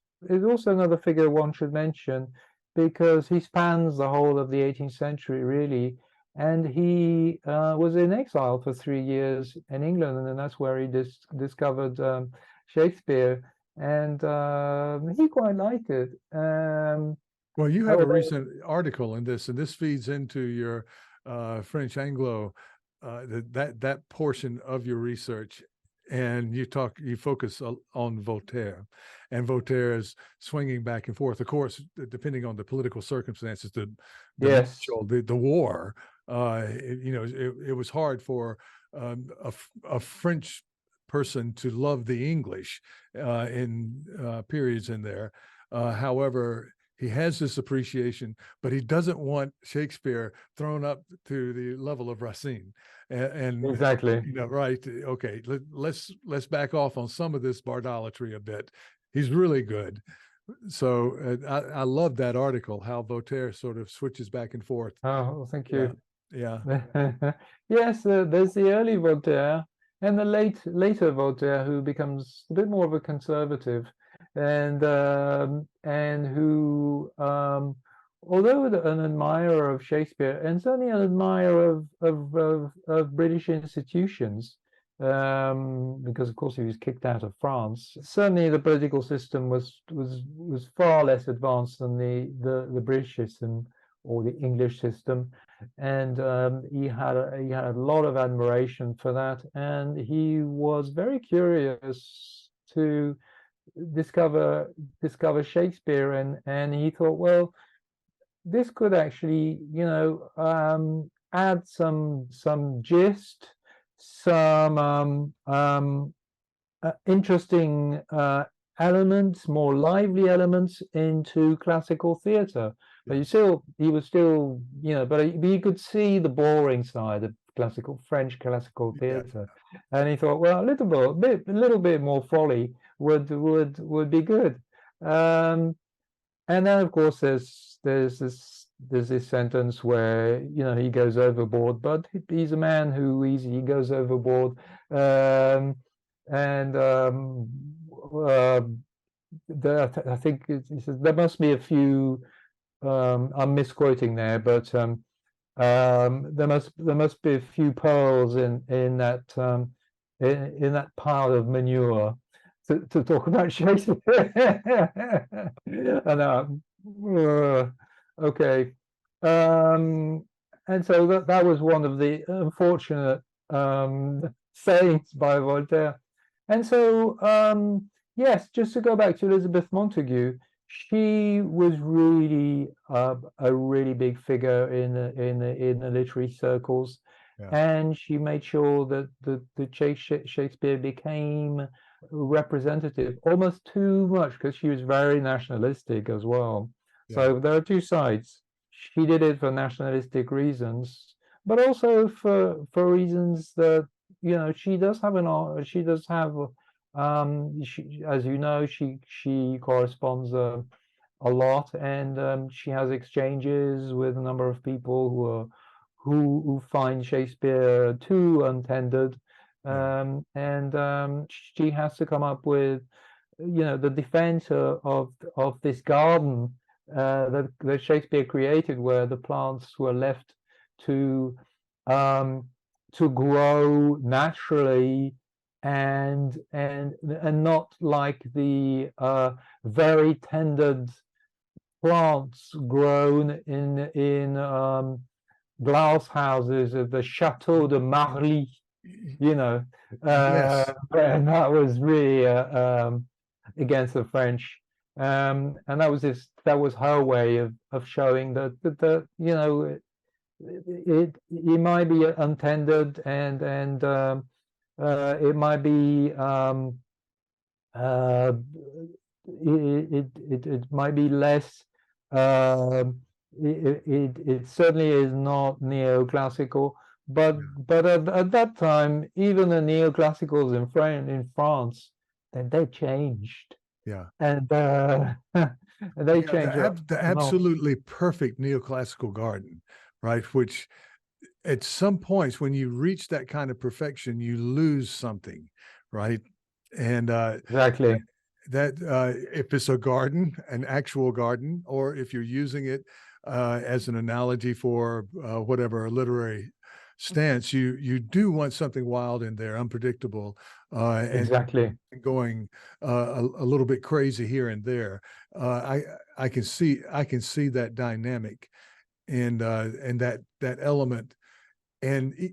also another figure one should mention because he spans the whole of the 18th century, really, and he was in exile for 3 years in England, and that's where he discovered Shakespeare, and he quite liked it. Well, you have a Although, recent article in this, and this feeds into your French Anglo, that portion of your research, and you focus on Voltaire, and Voltaire is swinging back and forth. Of course, depending on the political circumstances, yes, the war, it was hard for a French person to love the English in periods in there. However, he has this appreciation, but he doesn't want Shakespeare thrown up to the level of Racine. And exactly. right? Okay, let's back off on some of this bardolatry a bit. He's really good. So I love that article, how Voltaire sort of switches back and forth. Oh, well, thank Yeah, you. yeah, Yes, there's the early Voltaire and the later Voltaire, who becomes a bit more of a conservative, and who, although an admirer of Shakespeare and certainly an admirer of British institutions, because of course he was kicked out of France. Certainly, the political system was far less advanced than the British system or the English system, and he had a lot of admiration for that, and he was very curious to discover Shakespeare, and he thought, well, this could actually, add some gist, some interesting elements, more lively elements into classical theatre. But he was still, but you could see the boring side of French classical yeah. theatre, and he thought, well, a little bit more folly would be good. Um, and then, of course, there's this sentence where he goes overboard, but he's a man who easily goes overboard. And uh, I think he says there must be a few. I'm misquoting there, but there must be a few pearls in that in that pile of manure to talk about Shakespeare. And okay, and so that was one of the unfortunate sayings by Voltaire. And so yes, just to go back to Elizabeth Montague, she was really a really big figure in the literary circles, Yeah. and she made sure that Shakespeare became representative, almost too much, because she was very nationalistic as well. Yeah. So there are two sides. She did it for nationalistic reasons, but also for reasons that she does have as you know, she corresponds a lot, and she has exchanges with a number of people who find Shakespeare too untended, She has to come up with, the defense of this garden that Shakespeare created, where the plants were left to grow naturally, and not like the very tended plants grown in glass houses at the Chateau de Marly, Yes. and that was really against the French, and that was her way of showing that it might be untended, and it might be it might be less. It certainly is not neoclassical, but at that time, even the neoclassicals in France, they changed. Yeah. And they changed. The absolutely perfect neoclassical garden, right? Which at some points, when you reach that kind of perfection, you lose something, right? And exactly. That if it's a garden, an actual garden, or if you're using it as an analogy for whatever a literary stance, you do want something wild in there, unpredictable, exactly, and going a little bit crazy here and there. I can see that dynamic, and that element, and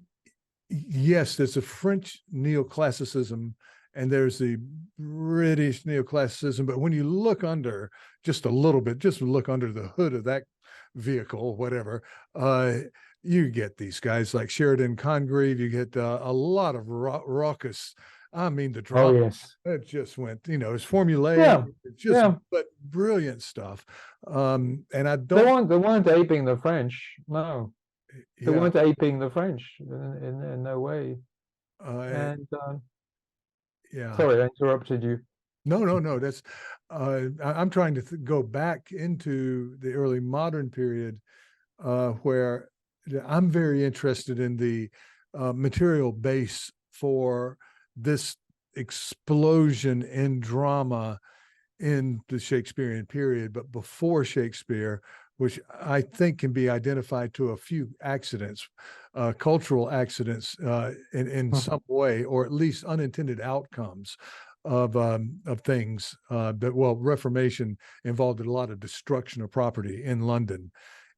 yes, there's a French neoclassicism and there's the British neoclassicism, but when you look under just a little bit, just look under the hood of that vehicle, whatever, you get these guys like Sheridan Congreve, you get a lot of raucous, I mean, the drama, yes, it just went, it's formulaic, but brilliant stuff. And I don't... They weren't aping the French, no. They weren't aping the French in no way. And sorry, I interrupted you. No. That's I'm trying to go back into the early modern period, where I'm very interested in the material base for this explosion in drama in the Shakespearean period, but before Shakespeare, which I think can be identified to a few accidents, cultural accidents in some way, or at least unintended outcomes of things. But Reformation involved a lot of destruction of property in London,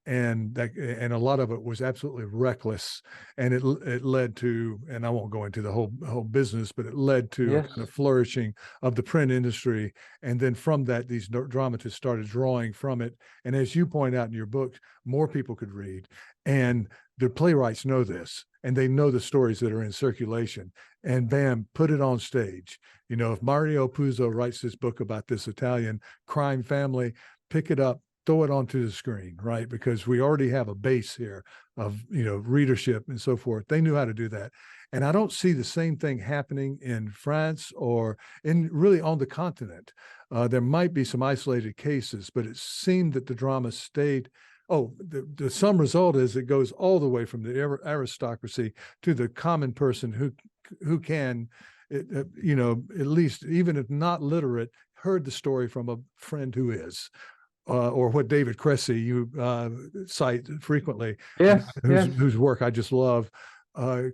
and a lot of it was absolutely reckless, and it led to, and I won't go into the whole business, but it led to a kind of flourishing of the print industry, and then from that, these dramatists started drawing from it, and as you point out in your book, more people could read, and the playwrights know this, and they know the stories that are in circulation, and bam, put it on stage. If Mario Puzo writes this book about this Italian crime family, pick it up, throw it onto the screen, right? Because we already have a base here of, readership and so forth. They knew how to do that. And I don't see the same thing happening in France or really on the continent. There might be some isolated cases, but it seemed that the drama stayed. The sum result is it goes all the way from the aristocracy to the common person who can, at least, even if not literate, heard the story from a friend who is. Or what David Cressy you cite frequently, whose work I just love,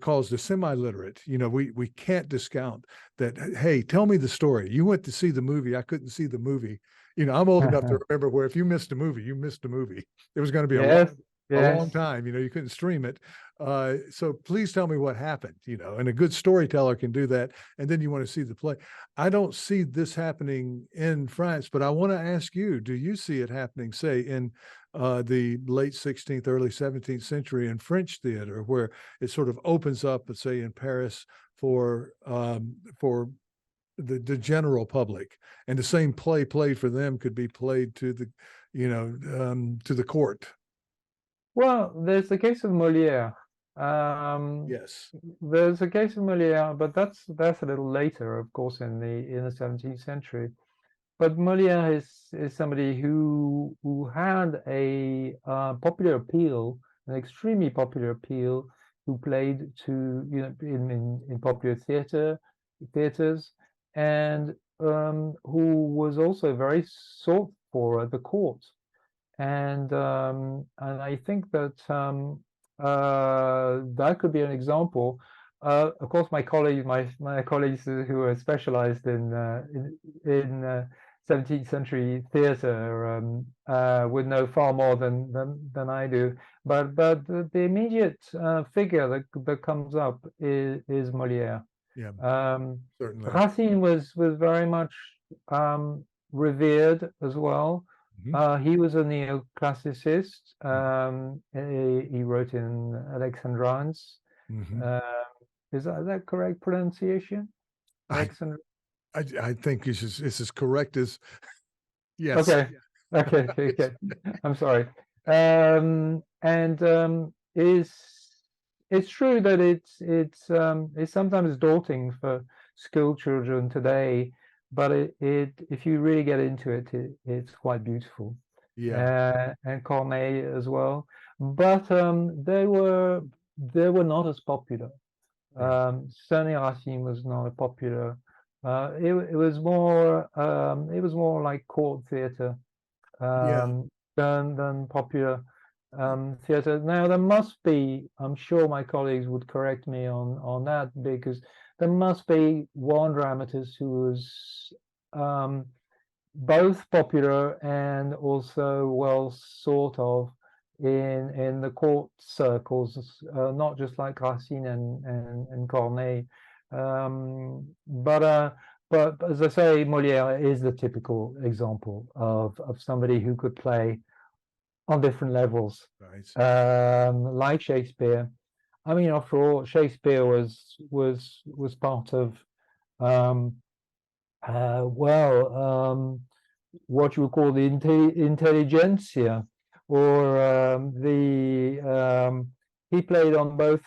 calls the semi-literate. We can't discount that. Hey, tell me the story. You went to see the movie. I couldn't see the movie. I'm old enough to remember where if you missed a movie, you missed a movie. It was going to be a long time. You couldn't stream it. So please tell me what happened, and a good storyteller can do that. And then you want to see the play. I don't see this happening in France, but I want to ask you, do you see it happening, say, in the late 16th, early 17th century in French theater, where it sort of opens up, let's say in Paris, for the general public, and the same play played for them could be played to the, to the court? Well, there's the case of Molière. Yes. There's a case of Molière, but that's a little later, of course, in the 17th century. But Molière is somebody who had a popular appeal, an extremely popular appeal who played to in popular theaters, and who was also very sought for at the court. And I think that that could be an example. Of course, my colleagues who are specialized in 17th century theatre would know far more than I do. But the immediate figure that comes up is Molière. Yeah, certainly. Racine was very much revered as well. He was a neoclassicist. He wrote in Alexandrines. Is that correct pronunciation? I think it's as correct as yes. Okay. I'm sorry. It's true that it's sometimes daunting for school children today, but if you really get into it, it's quite beautiful. Yeah. And Corneille as well, but they were not as popular. Certainly Racine was not a popular. It was more like court theatre than popular theatre. Now there must be, I'm sure my colleagues would correct me on that, because there must be one dramatist who was both popular and also well sought of in the court circles, not just like Racine and Corneille, but as I say, Molière is the typical example of somebody who could play on different levels, like Shakespeare. I mean, after all, Shakespeare was part of what you would call the intelligentsia, or he played on both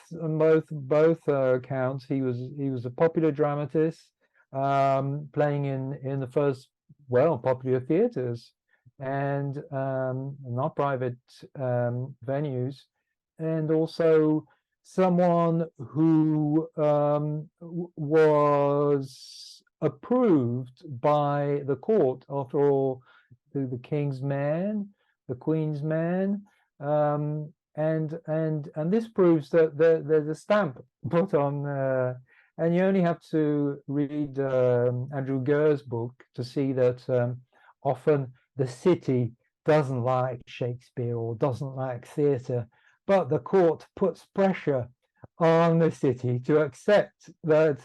accounts. He was a popular dramatist, playing in the first popular theaters and not private venues, and also someone who was approved by the court. After all, the king's man, the queen's man, and this proves that there's a stamp put on, and you only have to read Andrew Gur's book to see that often the city doesn't like Shakespeare or doesn't like theatre, but the court puts pressure on the city to accept that.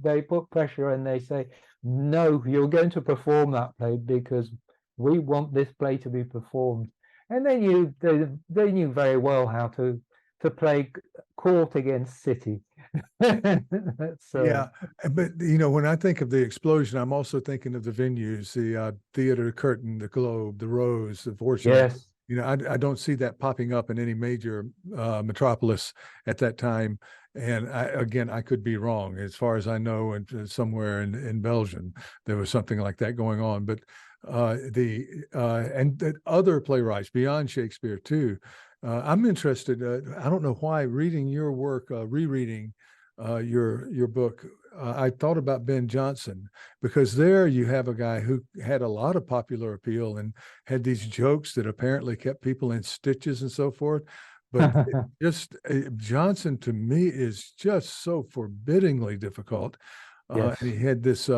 They put pressure and they say, no, you're going to perform that play because we want this play to be performed. And they knew very well how to play court against city. Yeah, but when I think of the explosion, I'm also thinking of the venues, the theater, curtain, the Globe, the Rose, the Fortune. Yes. I don't see that popping up in any major metropolis at that time. And I could be wrong. As far as I know, and somewhere in Belgium, there was something like that going on. But the other playwrights beyond Shakespeare too. I'm interested. I don't know why, reading your work, rereading your book, I thought about Ben Jonson, because there you have a guy who had a lot of popular appeal and had these jokes that apparently kept people in stitches and so forth. But Jonson to me is just so forbiddingly difficult. And he had this,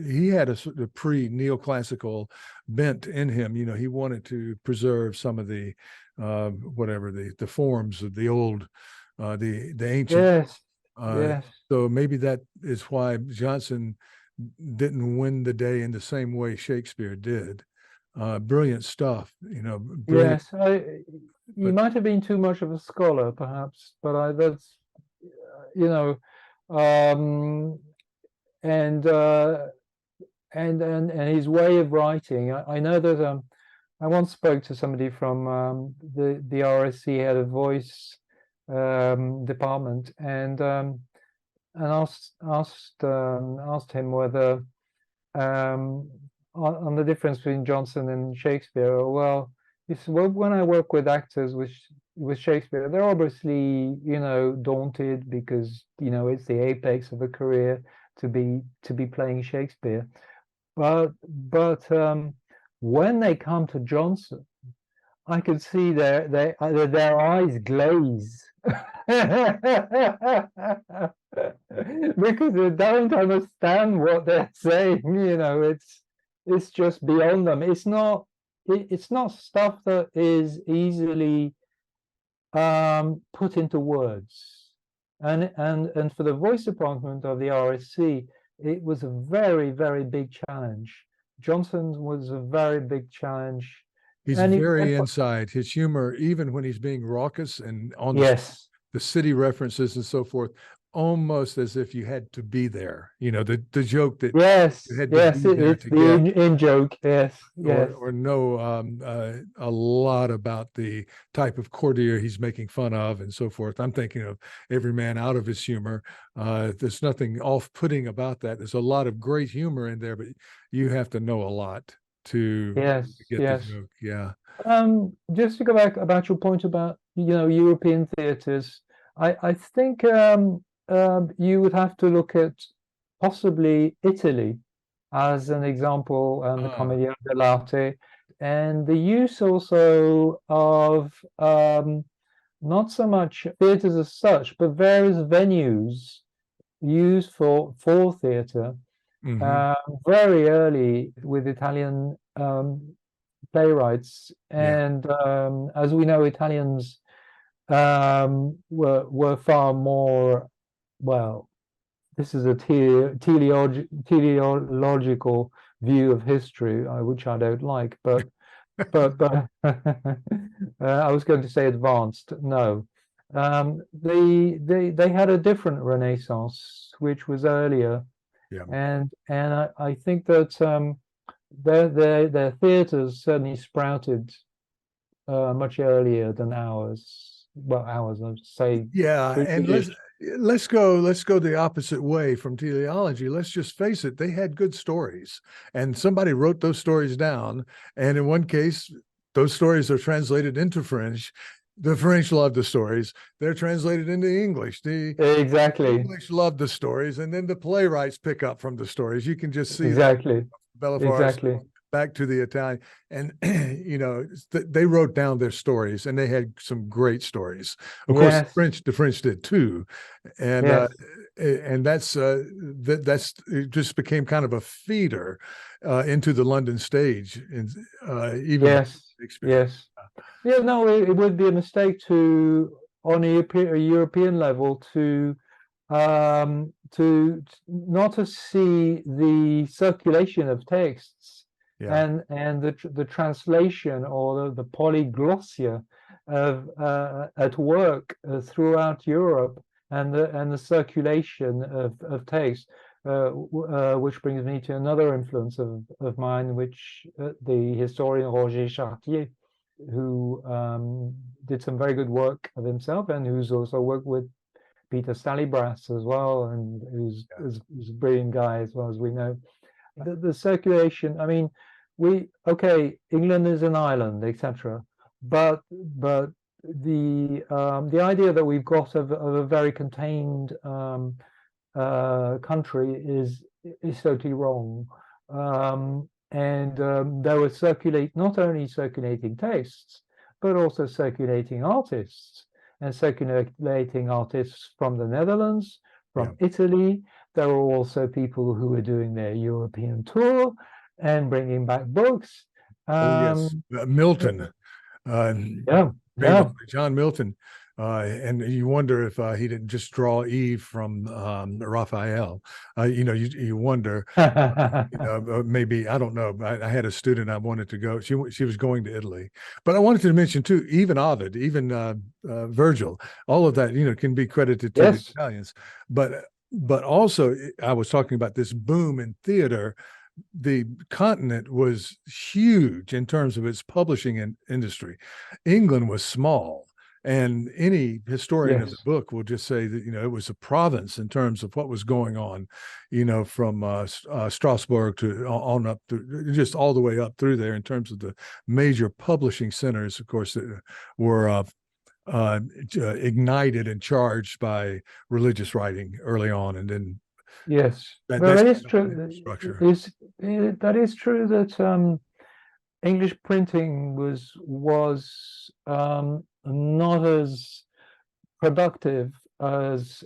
he had a sort of pre-neoclassical bent in him. He wanted to preserve some of the, the forms of the old, the ancient. Yes. So maybe that is why Jonson didn't win the day in the same way Shakespeare did. Brilliant stuff, brilliant. Yes, he might have been too much of a scholar, perhaps, but that's, and his way of writing. I know that I once spoke to somebody from the RSC, had a voice department, and asked him whether on the difference between Jonson and Shakespeare. Well, Yes, well, when I work with actors with Shakespeare, they're obviously, daunted because, it's the apex of a career to be playing Shakespeare. But when they come to Johnson, I could see their eyes glaze because they don't understand what they're saying. It's just beyond them. It's not stuff that is easily put into words. And for the voice department of the RSC, it was a very, very big challenge. Johnson was a very big challenge. He's very inside. His humor, even when he's being raucous and on yes, the city references and so forth, almost as if you had to be there. The joke that yes, you had to be there it's to the get. in joke. Yes, Or know a lot about the type of courtier he's making fun of and so forth. I'm thinking of Every Man Out of His Humor. There's nothing off-putting about that. There's a lot of great humor in there, but you have to know a lot to get the joke. Yeah. Just to go back about your point about European theaters, I think you would have to look at possibly Italy as an example, the Commedia dell'arte, and the use also of not so much theaters as such, but various venues used for theater. Very early with Italian playwrights, and as we know, Italians were far more, well, this is a teleological view of history, which I don't like, but I was going to say advanced. No, they had a different Renaissance, which was earlier, and I think that their theaters certainly sprouted much earlier than ours. Well, ours, I'd say. Yeah, and let's go the opposite way from teleology. Let's just face it, they had good stories, and somebody wrote those stories down, and in one case, those stories are translated into French. The French love the stories. They're translated into English. Exactly. English love the stories, and then the playwrights pick up from the stories. You can just see exactly. Exactly. Back to the Italian, and they wrote down their stories, and they had some great stories. Of course, the French did too, and that's it just became kind of a feeder into the London stage, and even Shakespeare. No, it would be a mistake to on a European level to not to see the circulation of texts. And the translation or the polyglossia of at work throughout Europe, and the circulation of text, which brings me to another influence of mine, which the historian Roger Chartier, who did some very good work of himself, and who's also worked with Peter Stalybras as well, and who's a brilliant guy as well, as we know. The circulation, I mean, England is an island, etc. But the idea that we've got of a very contained country is totally wrong. And there were not only circulating texts, but also circulating artists, and circulating artists from the Netherlands, from Italy. There were also people who were doing their European tour and bringing back books. Milton. John Milton. And you wonder if he didn't just draw Eve from Raphael. You wonder, maybe, I don't know. I had a student I wanted to go. She was going to Italy. But I wanted to mention, too, even Ovid, even Virgil, all of that, can be credited to the Italians. But also, I was talking about this boom in theater. The continent was huge in terms of its publishing industry. England was small. And any historian of the Yes. book will just say that, it was a province in terms of what was going on, from Strasbourg to on up to just all the way up through there in terms of the major publishing centers, of course, that were ignited and charged by religious writing early on. And then Yes. Well, that's it is true. structure. That is true that English printing was not as productive as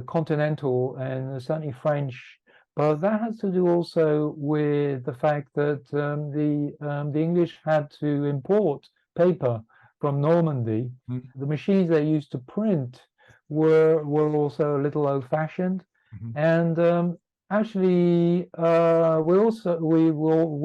continental and certainly French, but that has to do also with the fact that the English had to import paper from Normandy. The machines they used to print were also a little old-fashioned, and actually we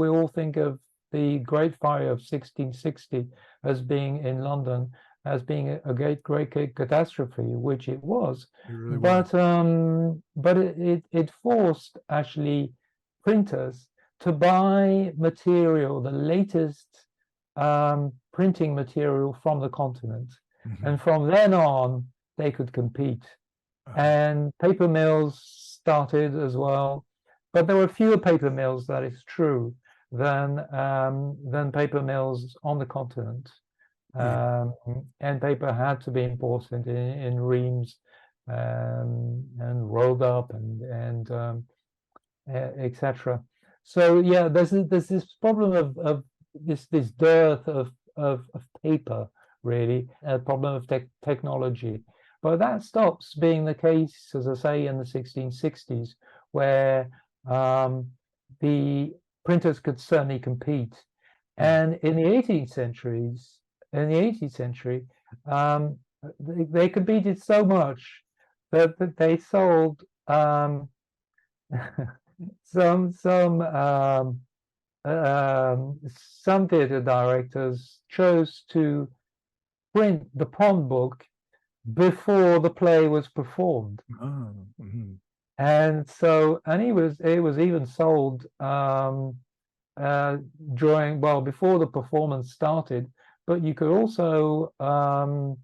all think of the Great Fire of 1660 as being in London as being a great catastrophe, which it was. It really But was. but it forced actually printers to buy material, the latest printing material from the continent, and from then on they could compete. And paper mills started as well, but there were fewer paper mills, that is true, than paper mills on the continent. And paper had to be imported in reams and rolled up and etc. So yeah, there's this problem of this dearth of paper, really, a problem of technology. But that stops being the case, as I say, in the 1660s, where the printers could certainly compete. And in the 18th century, they competed so much that they sold some theatre directors chose to print the pond book before the play was performed. And so, and it was even sold before the performance started. But you could also there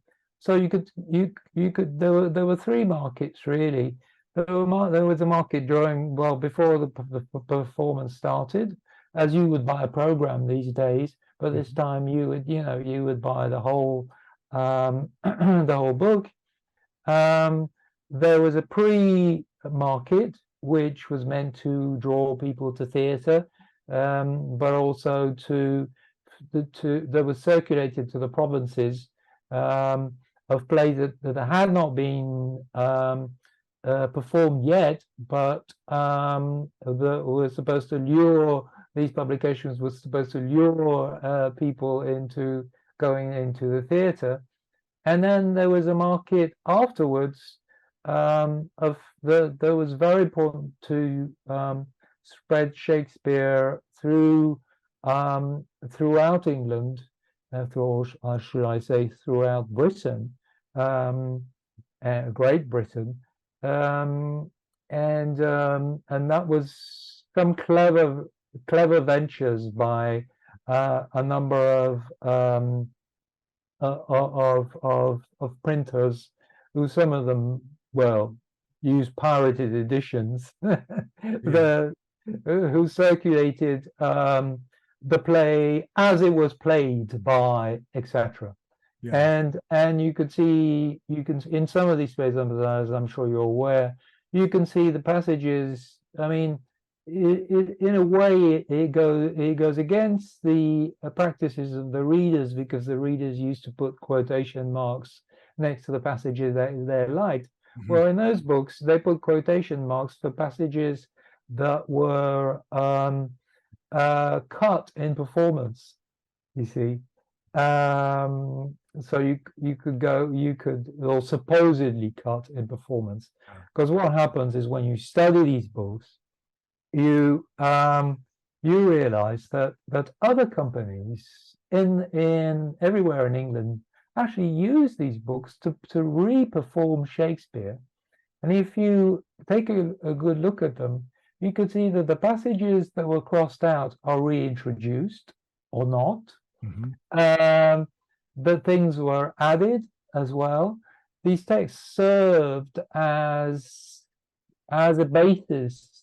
were three markets really. There was a market before the performance started, as you would buy a program these days. But this time you would buy the whole the whole book. There was a pre-market which was meant to draw people to theatre, but also that was circulated to the provinces of plays that had not been performed yet, but were supposed to lure. These publications were supposed to lure people into going into the theatre. And then there was a market afterwards that was very important to spread Shakespeare throughout England, should I say, throughout Britain, Great Britain, and that was some clever ventures by a number of printers, who some of them used pirated editions, who circulated the play as it was played by etc. And you can in some of these plays, as I'm sure you're aware, you can see the passages. I mean, in a way, it goes against the practices of the readers, because the readers used to put quotation marks next to the passages that they liked. Well, in those books, they put quotation marks for passages that were cut in performance. You see, so you could or supposedly cut in performance, because what happens is when you study these books, you realize that other companies in everywhere in England actually use these books to re-perform Shakespeare. And if you take a good look at them, you can see that the passages that were crossed out are reintroduced or not. But things were added as well. These texts served as a basis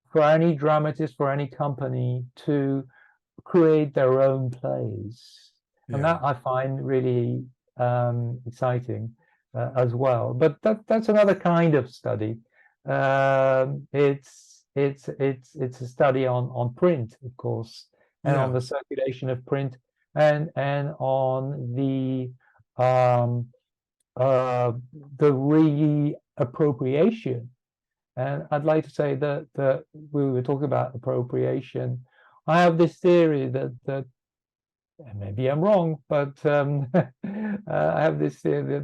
for any dramatist, for any company to create their own plays. And that I find really exciting as well. But that's another kind of study. It's a study on print, of course, and on the circulation of print, and on the reappropriation. And I'd like to say that we were talking about appropriation. I have this theory that and maybe I'm wrong, but I have this theory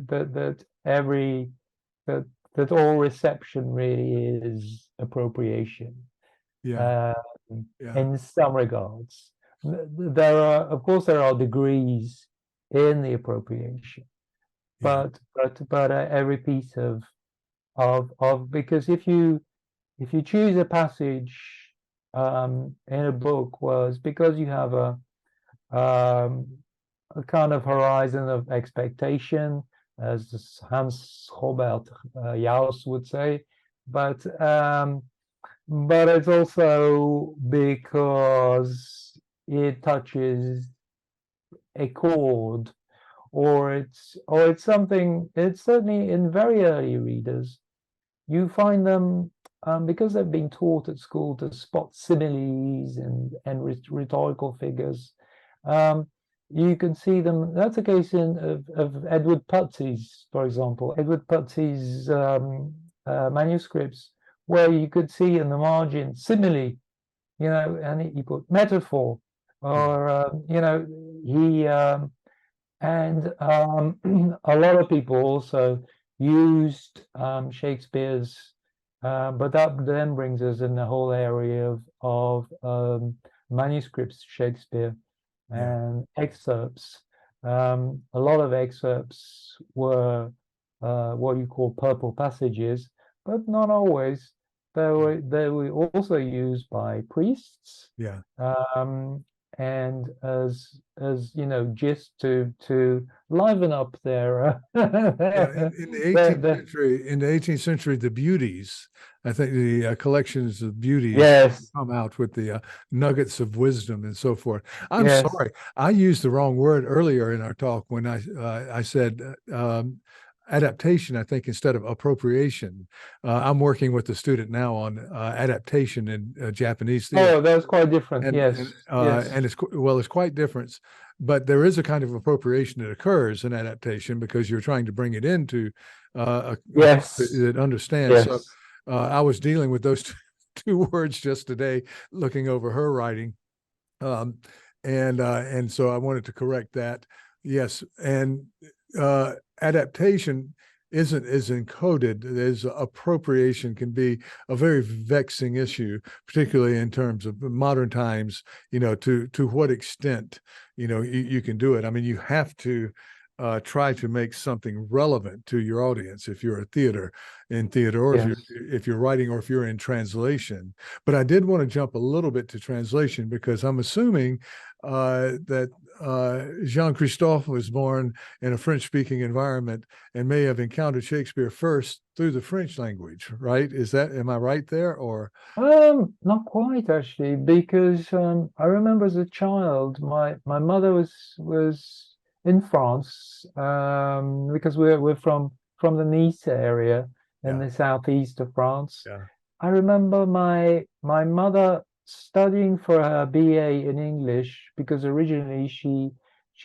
that all reception really is appropriation. In some regards. Of course there are degrees in the appropriation, but every piece of because if you choose a passage in a book, was because you have a kind of horizon of expectation, as Hans Robert Jauss would say, but it's also because it touches a chord, or it's something. It's certainly in very early readers, you find them because they've been taught at school to spot similes and rhetorical figures. You can see them. That's a case of Edward Putsey's, for example, Edward Putsey's manuscripts, where you could see in the margin simile, and he put metaphor, or he and a lot of people also used Shakespeare's, but that then brings us in the whole area of manuscripts, Shakespeare, and excerpts. A lot of excerpts were what you call purple passages, but not always. They were also used by priests. And as just to liven up their in the 18th century, the beauties, I think the collections of beauties come out with the nuggets of wisdom and so forth. I'm sorry, I used the wrong word earlier in our talk when I said adaptation, I think, instead of appropriation. I'm working with the student now on adaptation in Japanese theater. Oh, that's quite different. And it's quite different, but there is a kind of appropriation that occurs in adaptation because you're trying to bring it into that understands. So I was dealing with those two words just today, looking over her writing, and so I wanted to correct that. Yes, and adaptation isn't as encoded as appropriation can be a very vexing issue, particularly in terms of modern times, to what extent, you can do it. I mean, you have to try to make something relevant to your audience if you're in theater, or if you're writing, or if you're in translation. But I did want to jump a little bit to translation, because I'm assuming that Jean-Christophe was born in a French-speaking environment and may have encountered Shakespeare first through the French language, right? Am I right there, or? Not quite, actually, because I remember as a child, my mother was in France, because we're from the Nice area in the southeast of France. I remember my mother studying for her BA in English, because originally she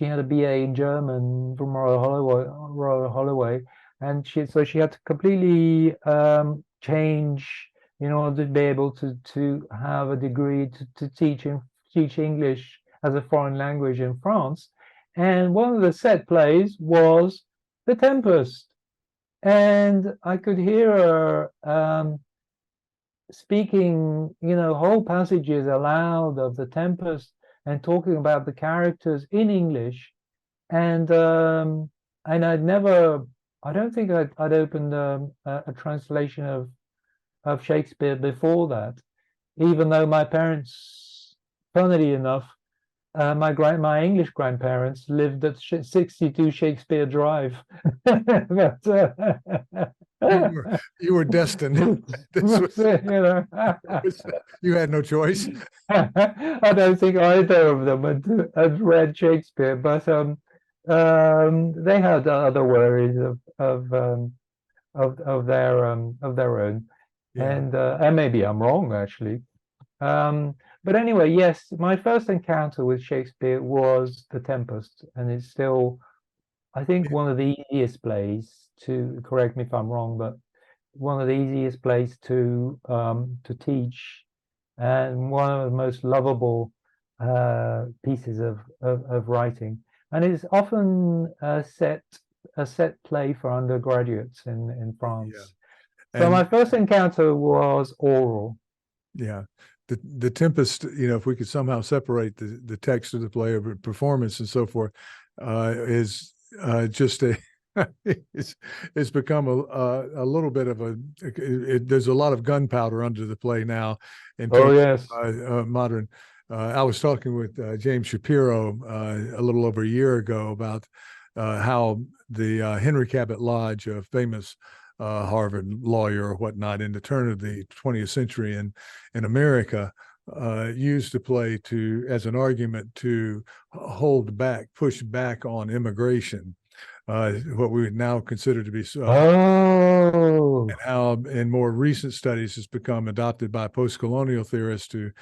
had a BA in German from Royal Holloway, and she had to completely change in order to be able to have a degree to teach English as a foreign language in France. And one of the set plays was The Tempest, and I could hear her speaking, whole passages aloud of The Tempest and talking about the characters in English. And I don't think I'd opened a translation of Shakespeare before that, even though my parents, funnily enough, my English grandparents lived at 62 Shakespeare Drive. But, you were destined. This was, you had no choice. I don't think either of them had read Shakespeare, but they had other worries of their own, Yeah. and maybe I'm wrong actually. But anyway, yes, my first encounter with Shakespeare was The Tempest, and it's still, I think, one of the easiest plays to, correct me if I'm wrong, but one of the easiest plays to teach, and one of the most lovable pieces of writing. And it's often a set play for undergraduates in France. Yeah. So my first encounter was oral. Yeah. The Tempest, if we could somehow separate the text of the play or performance and so forth, is just it's become a little bit of there's a lot of gunpowder under the play now in terms of modern. I was talking with James Shapiro a little over a year ago about how the Henry Cabot Lodge, a famous Harvard lawyer or whatnot in the turn of the 20th century in America, used the play as an argument to push back on immigration, what we would now consider to be and how in more recent studies has become adopted by post-colonial theorists to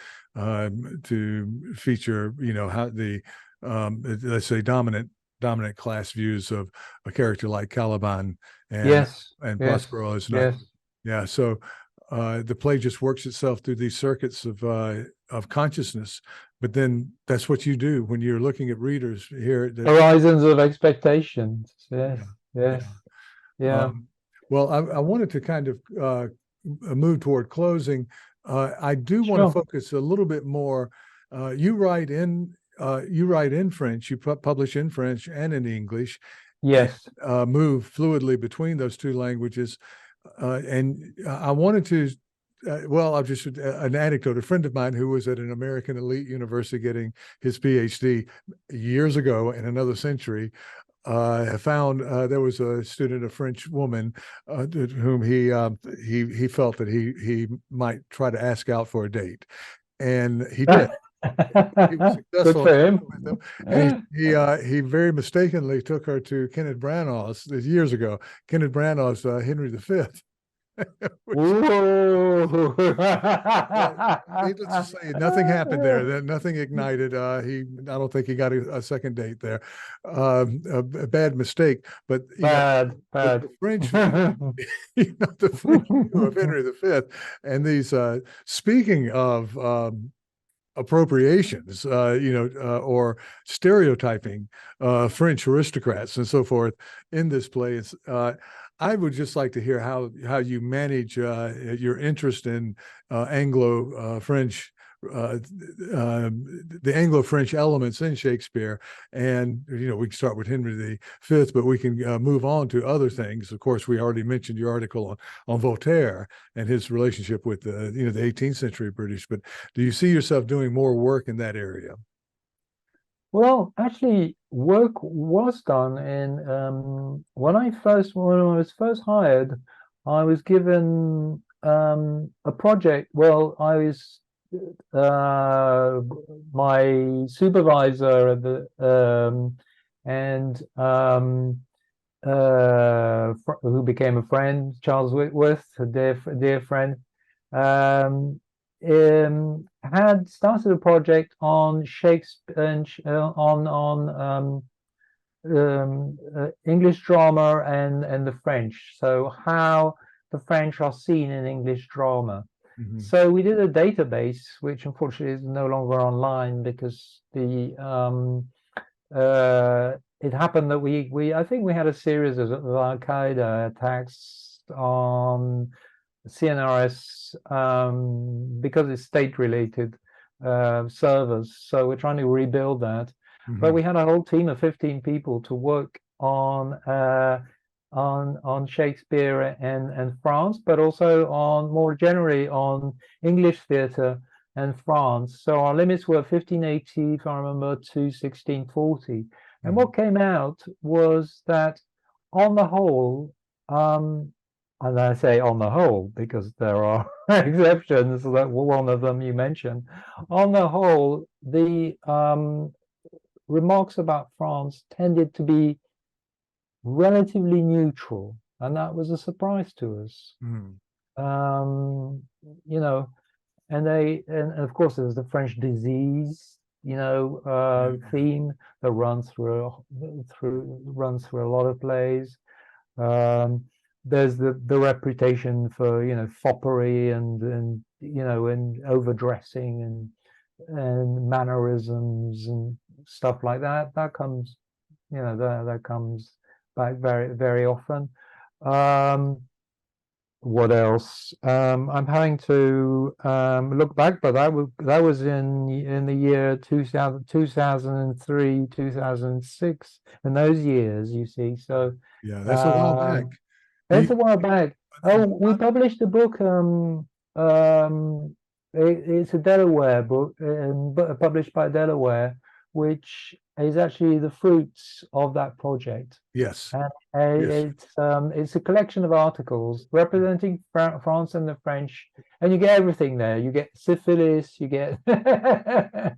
feature, how the let's say dominant class views of a character like Caliban and Prospero is not. Yeah, so the play just works itself through these circuits of consciousness, but then that's what you do when you're looking at readers here. Horizons of expectations. Yes. Well, I wanted to kind of move toward closing. I do want to focus a little bit more. You write in French. You publish in French and in English. Yes. And, move fluidly between those two languages. And I wanted to, I'll just an anecdote. A friend of mine who was at an American elite university getting his PhD years ago in another century found there was a student, a French woman, whom he felt that he might try to ask out for a date, and he did. He was successful. Good for him. And he very mistakenly took her to Kenneth Branagh's years ago. Kenneth Branagh's Henry V. Needless to say, nothing happened there. Nothing ignited. I don't think he got a second date there. A bad mistake, but bad. The French, the French view of Henry V, and these. Speaking of appropriations, or stereotyping French aristocrats and so forth in this play. I would just like to hear how you manage your interest in Anglo-French, the Anglo-French elements in Shakespeare. And, we can start with Henry V, but we can move on to other things. Of course, we already mentioned your article on Voltaire and his relationship with the 18th century British. But do you see yourself doing more work in that area? Well, actually, work was done in when I was first hired. I was given a project. Well, I was my supervisor at the who became a friend, Charles Whitworth, a dear friend, had started a project on Shakespeare, on English drama and the French. So how the French are seen in English drama. Mm-hmm. So we did a database, which unfortunately is no longer online because it happened that I think we had a series of Al-Qaeda attacks on CNRS because it's state-related servers. So we're trying to rebuild that. Mm-hmm. But we had a whole team of 15 people to work on Shakespeare and France, but also on more generally on English theatre and France. So our limits were 1580, if I remember, to 1640. And what came out was that, on the whole, and I say on the whole because there are exceptions, that one of them you mentioned. On the whole, the remarks about France tended to be relatively neutral, and that was a surprise to us. You know, and of course there's the French disease, theme that runs through a lot of plays. There's the reputation for foppery and overdressing and mannerisms and stuff like that. That comes that comes back very, very often. What else? I'm having to look back, but that was in the year 2000, 2003, 2006, in those years, you see. So yeah, that's a while back. It's a while back. Oh, we published a book. It's a Delaware book, published by Delaware, which is actually the fruits of that project. Yes. And it's a collection of articles representing France and the French, and you get everything there. You get syphilis, you get, and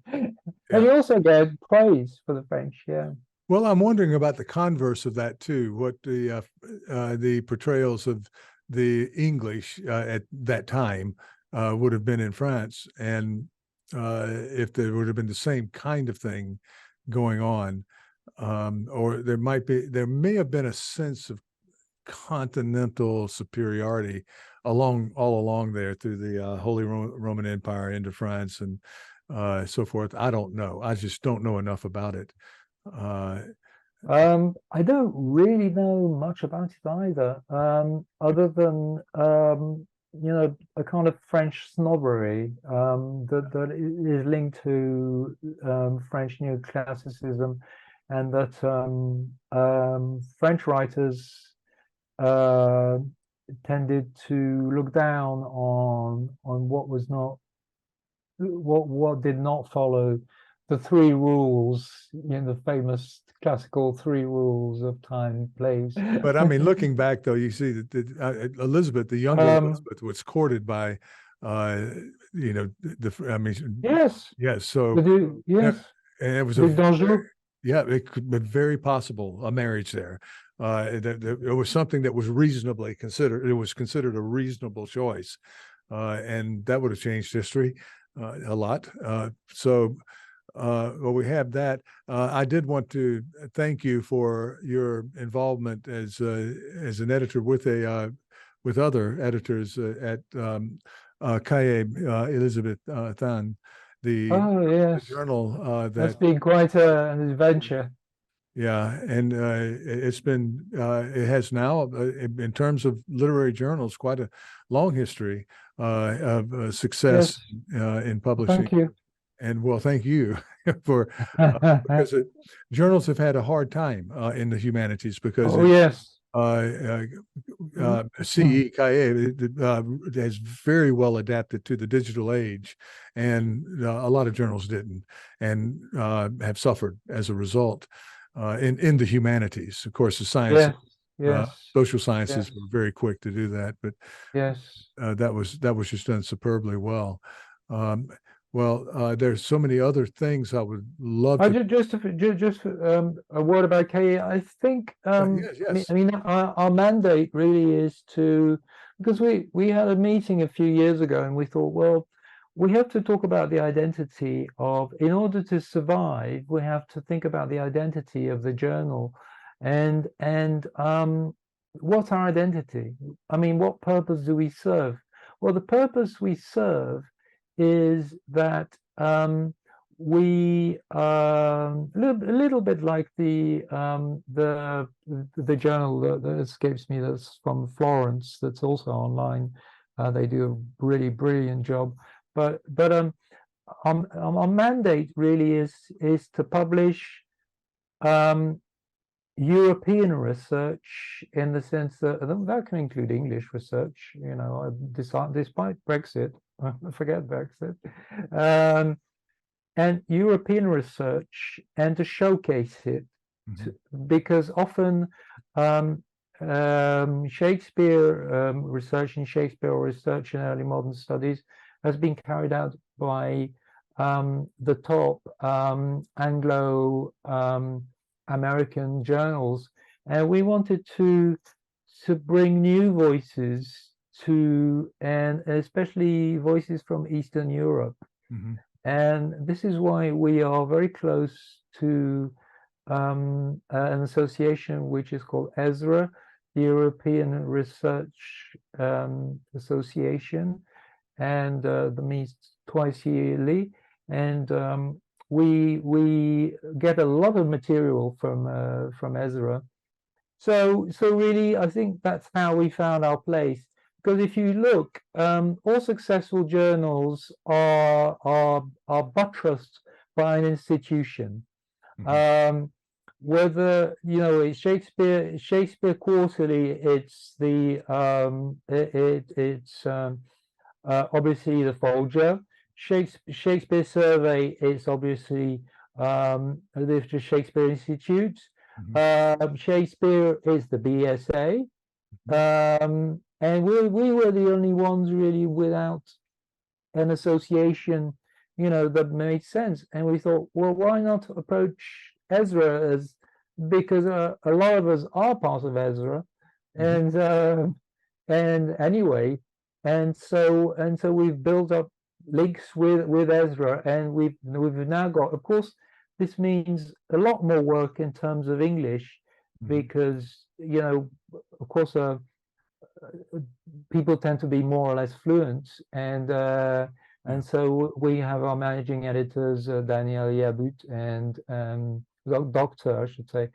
you also get praise for the French. Yeah. Well, I'm wondering about the converse of that too. What the portrayals of the English at that time would have been in France, and if there would have been the same kind of thing going on, or there may have been a sense of continental superiority all along there through the Holy Roman Empire into France and so forth. I don't know. I just don't know enough about it. I don't really know much about it either, other than a kind of French snobbery that is linked to French neoclassicism, and that French writers tended to look down on what did not follow the three rules, the famous classical three rules of time, place. But I mean, looking back though, you see that Elizabeth, the younger Elizabeth, was courted by, yes. So yes, and it was it could be very possible a marriage there. It was something that was reasonably considered. It was considered a reasonable choice, and that would have changed history a lot. Well, we have that. I did want to thank you for your involvement as an editor with other editors at Cahiers Élisabéthains, the journal that's been quite an adventure. Yeah, and it has now, in terms of literary journals, quite a long history of success in publishing. Thank you. And well, thank you for because journals have had a hard time in the humanities because CE Cahiers has very well adapted to the digital age, and a lot of journals didn't, and have suffered as a result in the humanities. Of course, the science, social sciences were very quick to do that, but that was just done superbly well. There's so many other things I would love to. Just a word about Cahiers. I think I mean our mandate really is to, because we had a meeting a few years ago and we thought, well, we have to talk about the identity of, in order to survive, we have to think about the identity of the journal, and what's our identity? I mean, what purpose do we serve? Well, the purpose we serve is that we a little bit like the journal that escapes me, that's from Florence, that's also online. They do a really brilliant job, but our mandate really is to publish European research, in the sense that can include English research, despite Brexit. forget Brexit, and European research, and to showcase it, because often Shakespeare research in Shakespeare or research in early modern studies has been carried out by the top Anglo American journals, and we wanted to bring new voices to, and especially voices from Eastern Europe. And this is why we are very close to an association which is called ESRA, the European Research Association, and that meets twice yearly, and we get a lot of material from ESRA. So really, I think that's how we found our place. Because if you look, all successful journals are buttressed by an institution. Whether it's Shakespeare Quarterly, it's the obviously the Folio. Shakespeare Survey, it's obviously the Shakespeare Institute. Shakespeare is the BSA. And we were the only ones really without an association, that made sense. And we thought, well, why not approach ESRA, because a lot of us are part of ESRA, and anyway, and so we've built up links with ESRA, and we've now got, of course, this means a lot more work in terms of English, because of course people tend to be more or less fluent, and so we have our managing editors, Daniel Yabut, and Doctor, I should say,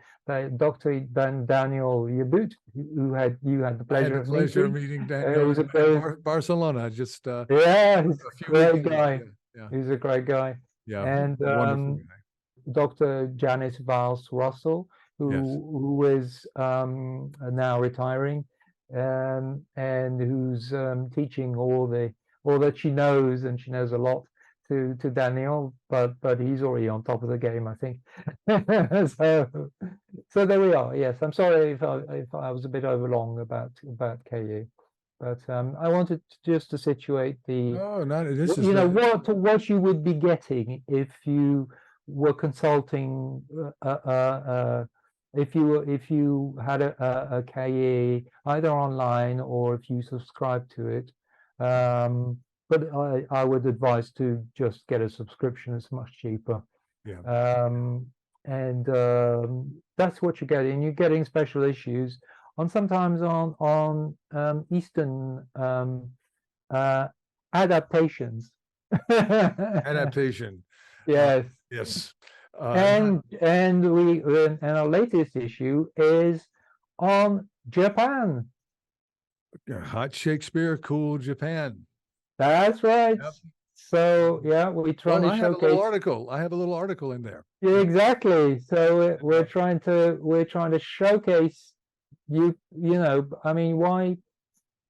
Dr. Daniel Yabut, you had the pleasure of meeting Daniel in Barcelona. Just yeah, he's a great guy. Yeah. He's a great guy. Yeah, and wonderful guy. Dr. Janice Valls Russell, who is now retiring, and who's teaching all that she knows, and she knows a lot to Daniel, but he's already on top of the game, I think. so there we are. Yes, I'm sorry if I was a bit overlong about Cahiers, but I wanted just to situate the what you would be getting if you were consulting if you had a Cahiers either online or if you subscribe to it. But I would advise to just get a subscription. It's much cheaper. Yeah. And that's what you're getting. You're getting special issues sometimes on Eastern adaptations. Adaptation. Yes. Yes. And our latest issue is on Japan. Hot Shakespeare, cool Japan. That's right. Yep. So yeah, we try to showcase. I have a little article in there. Yeah, exactly. So we're trying to showcase I mean, why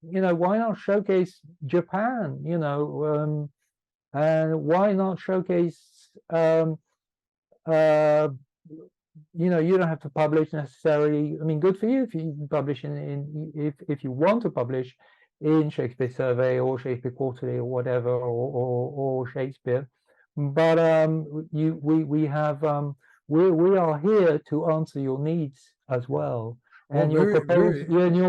not showcase Japan? And why not showcase you don't have to publish necessarily. I mean, good for you if you publish if you want to publish in Shakespeare Survey or Shakespeare Quarterly or whatever, or Shakespeare, but we are here to answer your needs as well, and your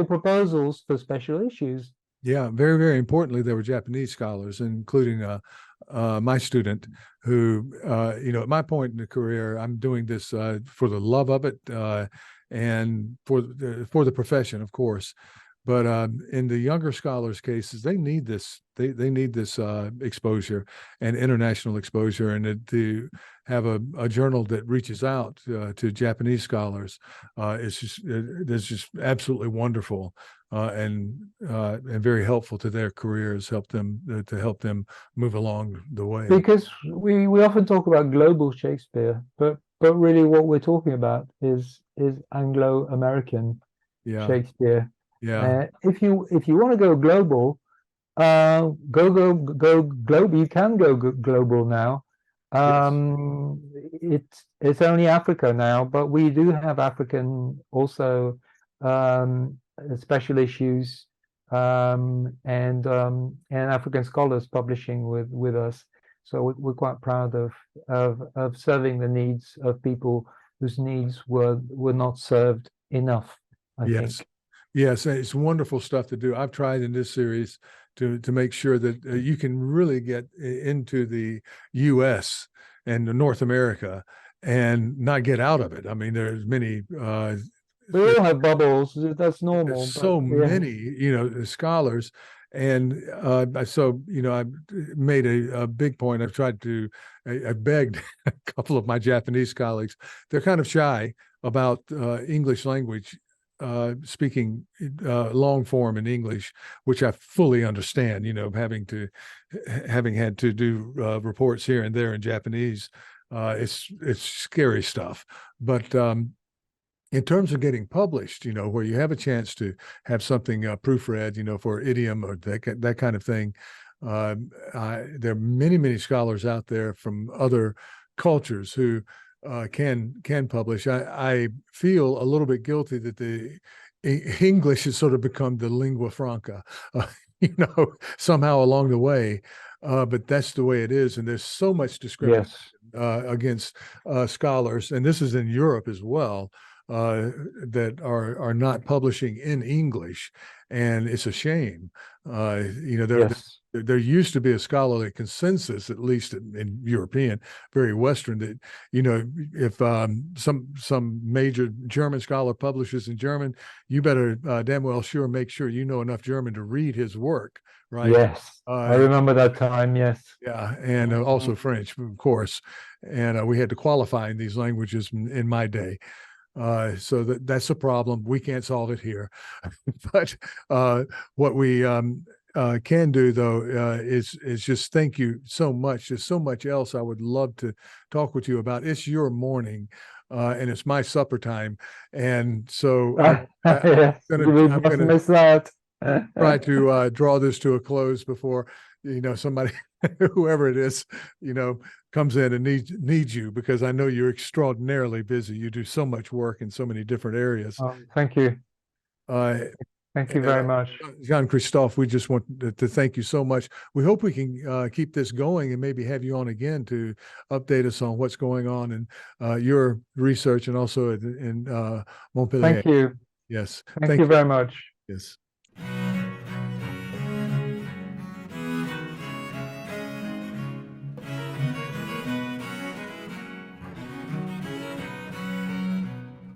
proposals for special issues. Yeah, very, very importantly, there were Japanese scholars, including my student, who, at my point in the career, I'm doing this for the love of it and for the profession, of course. But in the younger scholars' cases, they need this. They need this exposure and international exposure, and to have a journal that reaches out to Japanese scholars is just absolutely wonderful and very helpful to their careers. Help them move along the way. Because we often talk about global Shakespeare, but really what we're talking about is Anglo-American Shakespeare. Yeah. If you want to go global, Go global. You can go global now. Yes. It's only Africa now, but we do have African also special issues and African scholars publishing with us. So we're quite proud of serving the needs of people whose needs were not served enough, I Yes. think. Yes, it's wonderful stuff to do. I've tried in this series to make sure that you can really get into the U.S. and North America and not get out of it. I mean, there's many. We all have bubbles. That's normal, There's but so yeah. many, scholars, and I made a big point. I begged a couple of my Japanese colleagues. They're kind of shy about English language speaking long form in English, which I fully understand, having had to do reports here and there in Japanese. It's scary stuff. But in terms of getting published, where you have a chance to have something proofread, for idiom or that kind of thing, there are many, many scholars out there from other cultures who can publish. I feel a little bit guilty that the English has sort of become the lingua franca, somehow along the way. But that's the way it is, and there's so much discrimination against scholars, and this is in Europe as well. That are not publishing in English, and it's a shame. There used to be a scholarly consensus, at least in European, very Western, that if some major German scholar publishes in German, you better damn well make sure you know enough German to read his work, right? Yes, I remember that time. Yes. Yeah, and also French, of course, and we had to qualify in these languages in my day. So that's a problem. We can't solve it here. But what we can do, though, is just thank you so much. There's so much else I would love to talk with you about. It's your morning, and it's my supper time. And so I'm gonna miss that. try to draw this to a close before somebody, whoever it is, comes in and needs you, because I know you're extraordinarily busy. You do so much work in so many different areas. Thank you. Uh, Thank you very much. Jean-Christophe, we just want to thank you so much. We hope we can keep this going and maybe have you on again to update us on what's going on in your research and also in Montpellier. Thank you. Yes. Thank you very much. Yes.